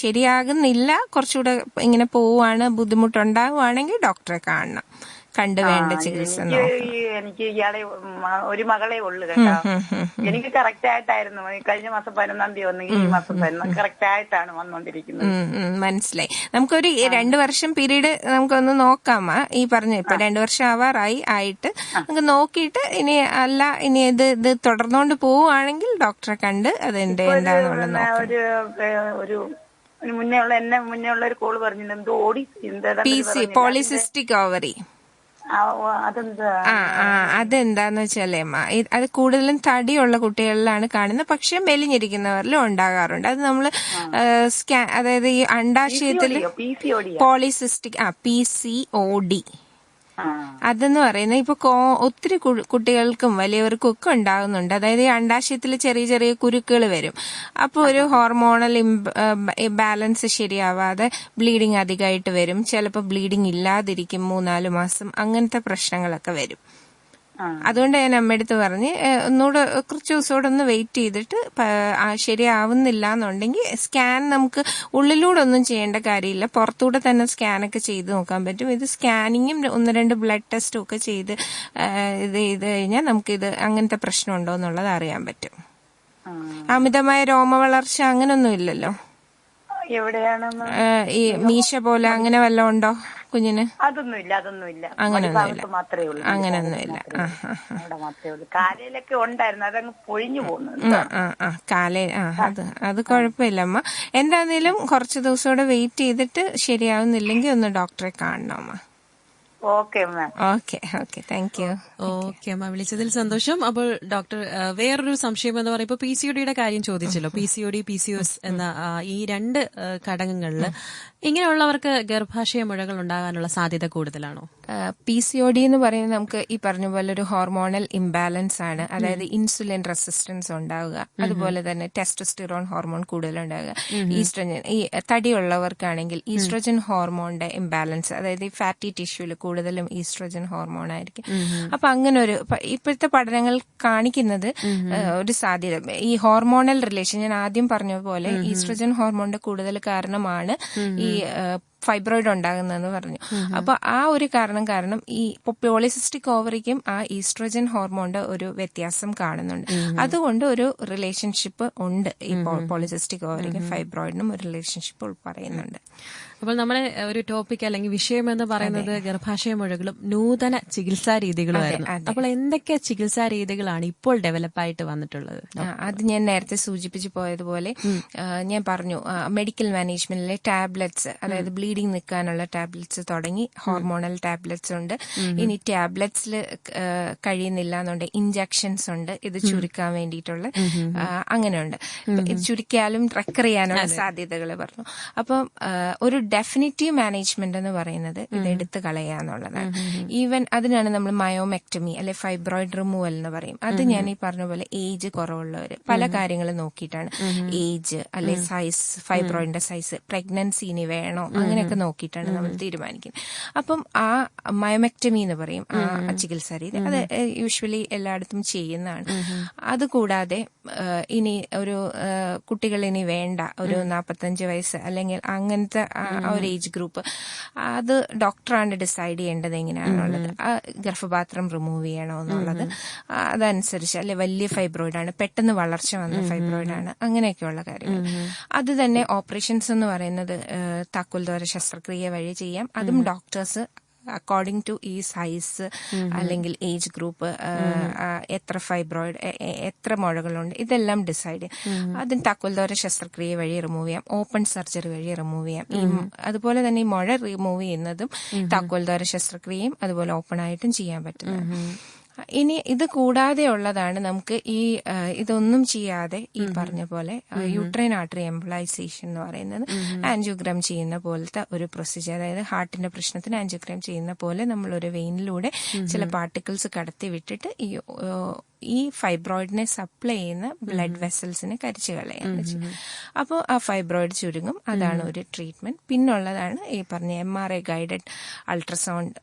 Speaker 2: ശരിയാകുന്നില്ല, കുറച്ചുകൂടെ ഇങ്ങനെ പോവുകയാണ്, ബുദ്ധിമുട്ടുണ്ടാകുവാണെങ്കിൽ ഡോക്ടറെ കാണണം, കണ്ടു വേണ്ട ചികിത്സ.
Speaker 6: എനിക്ക് ഇയാളെ ഒരു മകളെ ഉള്ളു കേട്ടോ. എനിക്ക് കറക്റ്റ് ആയിട്ടായിരുന്നു കഴിഞ്ഞ മാസം 11-ാം തീയതി വന്നെങ്കിൽ ഈ മാസം കറക്റ്റ് ആയിട്ടാണ് വന്നോണ്ടിരിക്കുന്നത്.
Speaker 2: മനസ്സിലായി. നമുക്കൊരു 2 വർഷം പീരീഡ് നമുക്കൊന്ന് നോക്കാം. ഈ പറഞ്ഞ ഇപ്പൊ 2 വർഷം ആയിട്ട് നമുക്ക് നോക്കിയിട്ട് ഇനി അല്ല ഇനി ഇത് തുടർന്നുകൊണ്ട് പോവുകയാണെങ്കിൽ ഡോക്ടറെ കണ്ട് അതിന്റെ എന്താണെന്നുള്ളത് നോക്കാം.
Speaker 6: ഒരു മുന്നേ ഉള്ള ഒരു കോള് പറഞ്ഞില്ല, എന്തോ ഓടി
Speaker 2: പോളിസിസ്റ്റിക് ഓവറി. അതെന്താന്ന് വെച്ചാലേ അമ്മ, അത് കൂടുതലും തടിയുള്ള കുട്ടികളിലാണ് കാണുന്നത്, പക്ഷെ മെലിഞ്ഞിരിക്കുന്നവരിലും ഉണ്ടാകാറുണ്ട്. അത് നമ്മള് അതായത് ഈ അണ്ടാശയത്തിൽ പോളിസിസ്റ്റിക് PCOD അതെന്ന് പറയുന്നത് ഇപ്പൊ ഒത്തിരി കുട്ടികൾക്കും വലിയവർക്കും ഒക്കെ ഉണ്ടാകുന്നുണ്ട്. അതായത് ഈ അണ്ടാശയത്തിൽ ചെറിയ ചെറിയ കുരുക്കൾ വരും. അപ്പോൾ ഒരു ഹോർമോണൽ ബാലൻസ് ശരിയാവാതെ ബ്ലീഡിങ് അധികമായിട്ട് വരും. ചിലപ്പോൾ ബ്ലീഡിങ് ഇല്ലാതിരിക്കും 3-4 മാസം, അങ്ങനത്തെ പ്രശ്നങ്ങളൊക്കെ വരും. അതുകൊണ്ട് ഞാൻ അമ്മയടുത്ത് പറഞ്ഞ് ഒന്നുകൂടെ കുറച്ച് ദിവസത്തോടെ ഒന്ന് വെയിറ്റ് ചെയ്തിട്ട് ശരിയാവുന്നില്ല എന്നുണ്ടെങ്കിൽ സ്കാൻ നമുക്ക് ഉള്ളിലൂടെ ഒന്നും ചെയ്യേണ്ട കാര്യമില്ല, പുറത്തൂടെ തന്നെ സ്കാനൊക്കെ ചെയ്ത് നോക്കാൻ പറ്റും. ഇത് സ്കാനിങ്ങും 1-2 ബ്ലഡ് ടെസ്റ്റും ഒക്കെ ചെയ്ത് ഇത് കഴിഞ്ഞാൽ നമുക്കിത് അങ്ങനത്തെ പ്രശ്നമുണ്ടോ എന്നുള്ളത് അറിയാൻ പറ്റും. അമിതമായ രോമവളർച്ച അങ്ങനൊന്നും ഇല്ലല്ലോ? ഈ മീശ പോലെ അങ്ങനെ വല്ലതും ഉണ്ടോ കുഞ്ഞിന്?
Speaker 6: അതൊന്നുമില്ല.
Speaker 2: അങ്ങനൊന്നുമില്ല.
Speaker 6: കാലയിലൊക്കെ ഉണ്ടായിരുന്നു, അതങ്ങ് പൊഴിഞ്ഞു പോകുന്നു.
Speaker 2: അത് കുഴപ്പമില്ല അമ്മ. എന്താന്നേലും കുറച്ച് ദിവസം വെയിറ്റ് ചെയ്തിട്ട് ശരിയാവുന്നില്ലെങ്കിൽ ഒന്ന് ഡോക്ടറെ കാണണം അമ്മ.
Speaker 6: Okay
Speaker 2: thank you.
Speaker 1: ഓക്കെ അമ്മ, വിളിച്ചതിൽ സന്തോഷം. അപ്പോൾ ഡോക്ടർ, വേറൊരു സംശയം എന്ന് പറയുമ്പോൾ PCOD-യുടെ കാര്യം ചോദിച്ചല്ലോ. PCOD, PCOS എന്ന ഈ 2 ഘടകങ്ങളിൽ ഇങ്ങനെയുള്ളവർക്ക് ഗർഭാശയ മുഴകൾ ഉണ്ടാകാനുള്ള സാധ്യത കൂടുതലാണോ?
Speaker 2: PCOD എന്ന് പറയുന്നത് നമുക്ക് ഈ പറഞ്ഞ പോലെ ഒരു ഹോർമോണൽ ഇംബാലൻസ് ആണ്. അതായത് ഇൻസുലിൻ റെസിസ്റ്റൻസ് ഉണ്ടാവുക, അതുപോലെ തന്നെ ടെസ്റ്റോസ്റ്റിറോൺ ഹോർമോൺ കൂടുതലുണ്ടാവുക, ഈസ്ട്രജൻ. ഈ തടിയുള്ളവർക്കാണെങ്കിൽ ഈസ്ട്രജൻ ഹോർമോണിന്റെ ഇംബാലൻസ്, അതായത് ഈ ഫാറ്റി ടിഷ്യൂല് കൂടുതലും ഈസ്ട്രജൻ ഹോർമോൺ ആയിരിക്കും. അപ്പൊ അങ്ങനെ ഒരു ഇപ്പോഴത്തെ പഠനങ്ങൾ കാണിക്കുന്നത് ഒരു സാധ്യത ഈ ഹോർമോണൽ റിലേഷൻ, ഞാൻ ആദ്യം പറഞ്ഞ പോലെ ഈസ്ട്രജൻ ഹോർമോണിന്റെ കൂടുതൽ കാരണമാണ് ഈ ഫൈബ്രോയിഡ് ഉണ്ടാകുന്നതെന്ന് പറഞ്ഞു. അപ്പൊ ആ ഒരു കാരണം ഈ പോളിസിസ്റ്റിക് ഓവറിക്കും ആ ഈസ്ട്രോജൻ ഹോർമോണിന്റെ ഒരു വ്യത്യാസം കാണുന്നുണ്ട്. അതുകൊണ്ട് ഒരു റിലേഷൻഷിപ്പ് ഉണ്ട്. ഈ പോളിസിസ്റ്റിക് ഓവറിക്കും ഫൈബ്രോയിഡിനും ഒരു റിലേഷൻഷിപ്പ് പറയുന്നുണ്ട്.
Speaker 1: അപ്പോൾ നമ്മുടെ ഒരു ടോപ്പിക് അല്ലെങ്കിൽ വിഷയം എന്ന് പറയുന്നത് ഗർഭാശയ മുഴകളും നൂതന ചികിത്സാ രീതികളുമായിരുന്നു. അപ്പോൾ എന്തൊക്കെ ചികിത്സാ രീതികളാണ് ഇപ്പോൾ ഡെവലപ്പായിട്ട് വന്നിട്ടുള്ളത്?
Speaker 2: അത് ഞാൻ നേരത്തെ സൂചിപ്പിച്ചു പോയതുപോലെ ഞാൻ പറഞ്ഞു, മെഡിക്കൽ മാനേജ്മെന്റിലെ ടാബ്ലറ്റ്സ്, അതായത് ബ്ലീഡിംഗ് നിൽക്കാനുള്ള ടാബ്ലറ്റ്സ് തുടങ്ങി, ഹോർമോണൽ ടാബ്ലറ്റ്സ് ഉണ്ട്. ഇനി ടാബ്ലറ്റ്സിൽ കഴിയുന്നില്ല എന്നുണ്ടെങ്കിൽ ഇഞ്ചക്ഷൻസ് ഉണ്ട്, ഇത് ചുരുക്കാൻ വേണ്ടിയിട്ടുള്ള അങ്ങനെയുണ്ട്. ഇത് ചുരുക്കിയാലും റെക്കർ ചെയ്യാനുള്ള സാധ്യതകൾ പറഞ്ഞു. അപ്പം ഒരു ഡെഫിനിറ്റീവ് മാനേജ്മെന്റ് എന്ന് പറയുന്നത് ഇത് എടുത്തു കളയുക എന്നുള്ളതാണ്. ഈവൻ അതിനാണ് നമ്മൾ മയോമെക്ടമി അല്ലെ ഫൈബ്രോയിഡ് റിമൂവൽ എന്ന് പറയും. അത് ഞാൻ ഈ പറഞ്ഞ പോലെ ഏജ് കുറവുള്ളവർ പല കാര്യങ്ങളും നോക്കിയിട്ടാണ്, ഏജ് അല്ലെ സൈസ്, ഫൈബ്രോയിഡിന്റെ സൈസ്, പ്രഗ്നൻസി ഇനി വേണോ അങ്ങനെയൊക്കെ നോക്കിയിട്ടാണ് നമ്മൾ തീരുമാനിക്കുന്നത്. അപ്പം ആ മയോമെക്ടമി എന്ന് പറയും ആ ചികിത്സാ രീതി. അത് യൂഷ്വലി എല്ലായിടത്തും ചെയ്യുന്നതാണ്. അതുകൂടാതെ ഇനി ഒരു കുട്ടികൾ ഇനി വേണ്ട, ഒരു 45 വയസ്സ് അല്ലെങ്കിൽ അങ്ങനത്തെ ആ ഒരു ഏജ് ഗ്രൂപ്പ്, അത് ഡോക്ടറാണ് ഡിസൈഡ് ചെയ്യേണ്ടത് എങ്ങനെയാണുള്ളത്. ഗർഭപാത്രം റിമൂവ് ചെയ്യണോ എന്നുള്ളത് അതനുസരിച്ച്, അല്ലെ വലിയ ഫൈബ്രോയിഡാണ്, പെട്ടെന്ന് വളർച്ച വന്ന ഫൈബ്രോയിഡാണ്, അങ്ങനെയൊക്കെയുള്ള കാര്യങ്ങൾ. അത് തന്നെ ഓപ്പറേഷൻസ് എന്ന് പറയുന്നത് താക്കോൽദ്വാര ശസ്ത്രക്രിയ വഴി ചെയ്യാം. അതും ഡോക്ടേഴ്സ് അക്കോർഡിംഗ് ടു ഈ സൈസ് അല്ലെങ്കിൽ ഏജ് ഗ്രൂപ്പ്, എത്ര ഫൈബ്രോയിഡ്, എത്ര മുഴകളുണ്ട്, ഇതെല്ലാം ഡിസൈഡ് ചെയ്യും. അതിന് താക്കോൽദ്വാര ശസ്ത്രക്രിയ വഴി റിമൂവ് ചെയ്യാം, ഓപ്പൺ സർജറി വഴി റിമൂവ് ചെയ്യാം. അതുപോലെ തന്നെ ഈ മുഴ റിമൂവ് ചെയ്യുന്നതും താക്കോൽദ്വാര ശസ്ത്രക്രിയയും അതുപോലെ ഓപ്പൺ ആയിട്ടും ചെയ്യാൻ പറ്റുന്നത്. ഇനി ഇത് കൂടാതെ ഉള്ളതാണ് നമുക്ക് ഈ ഇതൊന്നും ചെയ്യാതെ ഈ പറഞ്ഞ പോലെ യൂട്രൈൻ ആർട്ടറി എംബോളൈസേഷൻ എന്ന് പറയുന്നത് ആൻജിയോഗ്രാം ചെയ്യുന്ന പോലത്തെ ഒരു പ്രൊസീജിയർ. അതായത് ഹാർട്ടിന്റെ പ്രശ്നത്തിന് ആൻജിയോഗ്രാം ചെയ്യുന്ന പോലെ നമ്മൾ ഒരു വെയിനിലൂടെ ചില പാർട്ടിക്കിൾസ് കടത്തി വിട്ടിട്ട് ഈ ഫൈബ്രോയിഡിനെ സപ്ലൈ ചെയ്യുന്ന ബ്ലഡ് വെസൽസിനെ കരിച്ചു കളയാണ് ചെയ്യും. അപ്പോൾ ആ ഫൈബ്രോയിഡ് ചുരുങ്ങും. അതാണ് ഒരു ട്രീറ്റ്മെന്റ്. പിന്നുള്ളതാണ് ഈ പറഞ്ഞ MRI ഗൈഡഡ് അൾട്രാസൗണ്ട്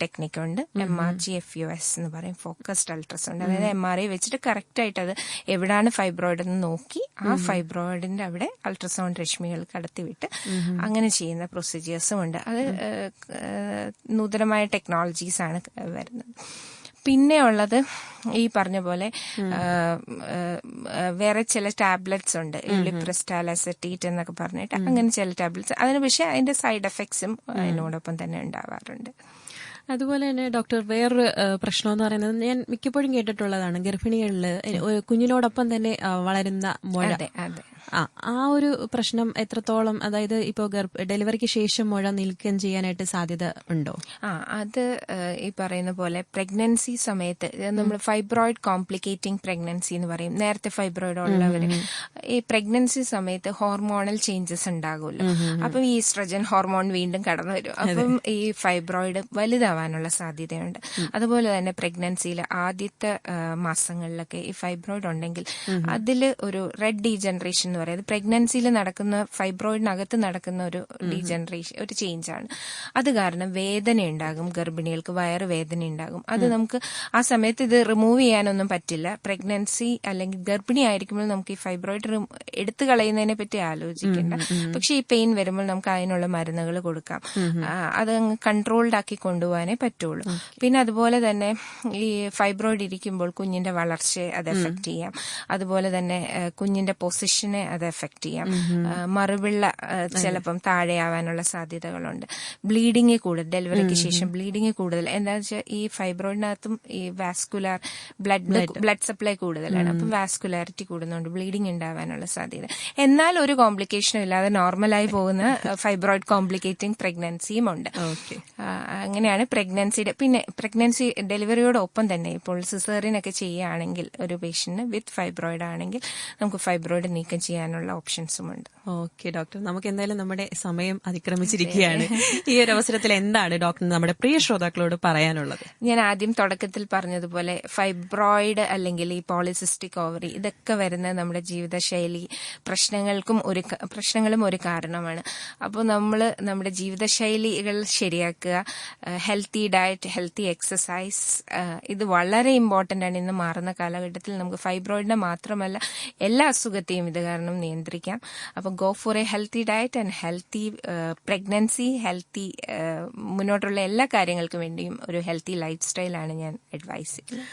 Speaker 2: ടെക്നിക് ഉണ്ട്. MRGFUS എന്ന് പറയും, ഫോക്കസ്ഡ് അൾട്രാസൗണ്ട്. അതായത് MRI വെച്ചിട്ട് കറക്റ്റ് ആയിട്ട് അത് എവിടാണ് ഫൈബ്രോയിഡ് എന്ന് നോക്കി ആ ഫൈബ്രോയിഡിന്റെ അവിടെ അൾട്രാസൗണ്ട് രശ്മികൾ കടത്തിവിട്ട് അങ്ങനെ ചെയ്യുന്ന പ്രൊസീജിയേഴ്സും ഉണ്ട്. അത് നൂതനമായ ടെക്നോളജീസ് ആണ് വരുന്നത്. പിന്നെ ഉള്ളത് ഈ പറഞ്ഞ പോലെ വേറെ ചില ടാബ്ലറ്റ്സ് ഉണ്ട്, ലിപ്രസ്റ്റാൽ, അസറ്റീറ്റ് എന്നൊക്കെ പറഞ്ഞിട്ട് അങ്ങനെ ചില ടാബ്ലറ്റ്സ്. അതിന് പക്ഷേ അതിന്റെ സൈഡ് എഫക്ട്സും അതിനോടൊപ്പം തന്നെ ഉണ്ടാവാറുണ്ട്.
Speaker 1: അതുപോലെ തന്നെ ഡോക്ടർ, വേറൊരു പ്രശ്നം എന്ന് പറയുന്നത് ഞാൻ മിക്കപ്പോഴും കേട്ടിട്ടുള്ളതാണ്, ഗർഭിണികളിൽ കുഞ്ഞിനോടൊപ്പം തന്നെ വളരുന്ന മുഴ. ആ ഒരു പ്രശ്നം എത്രത്തോളം, അതായത് ഇപ്പോൾ ഡെലിവറിക്ക് ശേഷം മുഴ നീക്കം ചെയ്യാനായിട്ട് സാധ്യത ഉണ്ടോ?
Speaker 2: അത് ഈ പറയുന്ന പോലെ പ്രഗ്നൻസി സമയത്ത് നമ്മൾ ഫൈബ്രോയിഡ് കോംപ്ലിക്കേറ്റിംഗ് പ്രഗ്നൻസി എന്ന് പറയും. നേരത്തെ ഫൈബ്രോയിഡ് ഉള്ളവര് ഈ പ്രഗ്നൻസി സമയത്ത് ഹോർമോണൽ ചേഞ്ചസ് ഉണ്ടാകുമല്ലോ. അപ്പം ഈ ഈസ്ട്രജൻ ഹോർമോൺ വീണ്ടും കടന്നു വരും. അപ്പം ഈ ഫൈബ്രോയിഡ് വലുതാവാനുള്ള സാധ്യതയുണ്ട്. അതുപോലെ തന്നെ പ്രഗ്നൻസിയിൽ ആദ്യത്തെ മാസങ്ങളിലൊക്കെ ഈ ഫൈബ്രോയിഡ് ഉണ്ടെങ്കിൽ അതിൽ ഒരു റെഡ് ഡീജനറേഷൻ എന്ന് പറയുന്നത് പ്രഗ്നൻസിയിൽ നടക്കുന്ന, ഫൈബ്രോയിഡിനകത്ത് നടക്കുന്ന ഒരു ഡീജനറേഷൻ, ഒരു ചേഞ്ച് ആണ്. അത് കാരണം വേദന ഉണ്ടാകും, ഗർഭിണികൾക്ക് വയറ് വേദന ഉണ്ടാകും. അത് നമുക്ക് ആ സമയത്ത് ഇത് റിമൂവ് ചെയ്യാനൊന്നും പറ്റില്ല. പ്രഗ്നൻസി അല്ലെങ്കിൽ ഗർഭിണി ആയിരിക്കുമ്പോൾ നമുക്ക് ഈ ഫൈബ്രോയിഡ് എടുത്തു കളയുന്നതിനെ പറ്റി ആലോചിക്കേണ്ട. പക്ഷെ ഈ പെയിൻ വരുമ്പോൾ നമുക്ക് അതിനുള്ള മരുന്നുകൾ കൊടുക്കാം. അത് കൺട്രോൾഡ് ആക്കി കൊണ്ടുപോകാനേ പറ്റുള്ളൂ. പിന്നെ അതുപോലെ തന്നെ ഈ ഫൈബ്രോയിഡ് ഇരിക്കുമ്പോൾ കുഞ്ഞിന്റെ വളർച്ചയെ അത് എഫക്ട് ചെയ്യാം. അതുപോലെ തന്നെ കുഞ്ഞിന്റെ പൊസിഷനെ അത് എഫക്ട് ചെയ്യാം. മറുപിള്ള ചിലപ്പം താഴെയാവാനുള്ള സാധ്യതകളുണ്ട്. ബ്ലീഡിങ് കൂടുതൽ, ഡെലിവറിക്ക് ശേഷം ബ്ലീഡിങ് കൂടുതൽ. എന്താണെന്ന് വെച്ചാൽ ഈ ഫൈബ്രോയിഡിനകത്തും ഈ വാസ്കുലാർ ബ്ലഡ് സപ്ലൈ കൂടുതലാണ്. അപ്പം വാസ്കുലാരിറ്റി കൂടുന്നുണ്ട്, ബ്ലീഡിങ് ഉണ്ടാവാനുള്ള സാധ്യത. എന്നാൽ ഒരു കോംപ്ലിക്കേഷനും ഇല്ലാതെ നോർമലായി പോകുന്ന ഫൈബ്രോയിഡ് കോംപ്ലിക്കേറ്റിംഗ് പ്രഗ്നൻസിയും ഉണ്ട്. അങ്ങനെയാണ് പ്രഗ്നൻസിയുടെ. പിന്നെ പ്രഗ്നൻസി ഡെലിവറിയോടൊപ്പം തന്നെ ഇപ്പോൾ സിസേറിയൻ ഒക്കെ ചെയ്യുകയാണെങ്കിൽ ഒരു പേഷ്യന്റിന് വിത്ത് ഫൈബ്രോയിഡ് ആണെങ്കിൽ നമുക്ക് ഫൈബ്രോയിഡ് നീക്കം ചെയ്യാനുള്ള ഓപ്ഷൻസും ഉണ്ട്.
Speaker 1: ഓക്കെ ഡോക്ടർ, നമുക്ക് എന്തായാലും നമ്മുടെ സമയം അതിക്രമിച്ചിരിക്കുകയാണ്. ഈ ഒരു അവസരത്തിൽ എന്താണ് ഡോക്ടർ നമ്മുടെ പ്രിയ ശ്രോതാക്കളോട് പറയാനുള്ളത്?
Speaker 2: ഞാൻ ആദ്യം തുടക്കത്തിൽ പറഞ്ഞതുപോലെ ഫൈബ്രോയിഡ് അല്ലെങ്കിൽ ഈ പോളിസിസ്റ്റിക് ഓവറി ഇതൊക്കെ വരുന്നത് നമ്മുടെ ജീവിതശൈലി പ്രശ്നങ്ങളും ഒരു കാരണമാണ്. അപ്പോൾ നമ്മൾ നമ്മുടെ ജീവിതശൈലികൾ ശരിയാക്കുക, ഹെൽത്തി ഡയറ്റ്, ഹെൽത്തി എക്സസൈസ്, ഇത് വളരെ ഇമ്പോർട്ടന്റ് ആണ്. ഇന്ന് മാറുന്ന കാലഘട്ടത്തിൽ നമുക്ക് ഫൈബ്രോയിഡിനെ മാത്രമല്ല എല്ലാ അസുഖത്തെയും ഇത് കാരണം നിയന്ത്രിക്കാം. അപ്പോൾ go for A healthy diet and healthy pregnancy, healthy മുന്നോട്ടുള്ള എല്ലാ കാര്യങ്ങൾക്കും വേണ്ടിയും ഒരു ഹെൽത്തി ലൈഫ് സ്റ്റൈലാണ് ഞാൻ അഡ്വൈസ് ചെയ്യുന്നത്.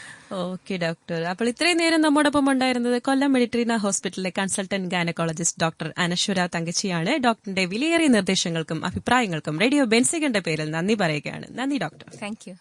Speaker 1: ഓക്കെ ഡോക്ടർ, അപ്പോൾ ഇത്രയും നേരം നമ്മോടൊപ്പം ഉണ്ടായിരുന്നത് കൊല്ലം മെഡിട്രീന ഹോസ്പിറ്റലിലെ കൺസൾട്ടന്റ് ഗൈനക്കോളജിസ്റ്റ് ഡോക്ടർ അനശ്വര തങ്കച്ചിയാണ്. ഡോക്ടറിന്റെ വിലയേറിയ നിർദ്ദേശങ്ങൾക്കും അഭിപ്രായങ്ങൾക്കും റേഡിയോ ബെൻസികന്റെ പേരിൽ നന്ദി പറയുകയാണ്. നന്ദി ഡോക്ടർ.
Speaker 2: Thank you.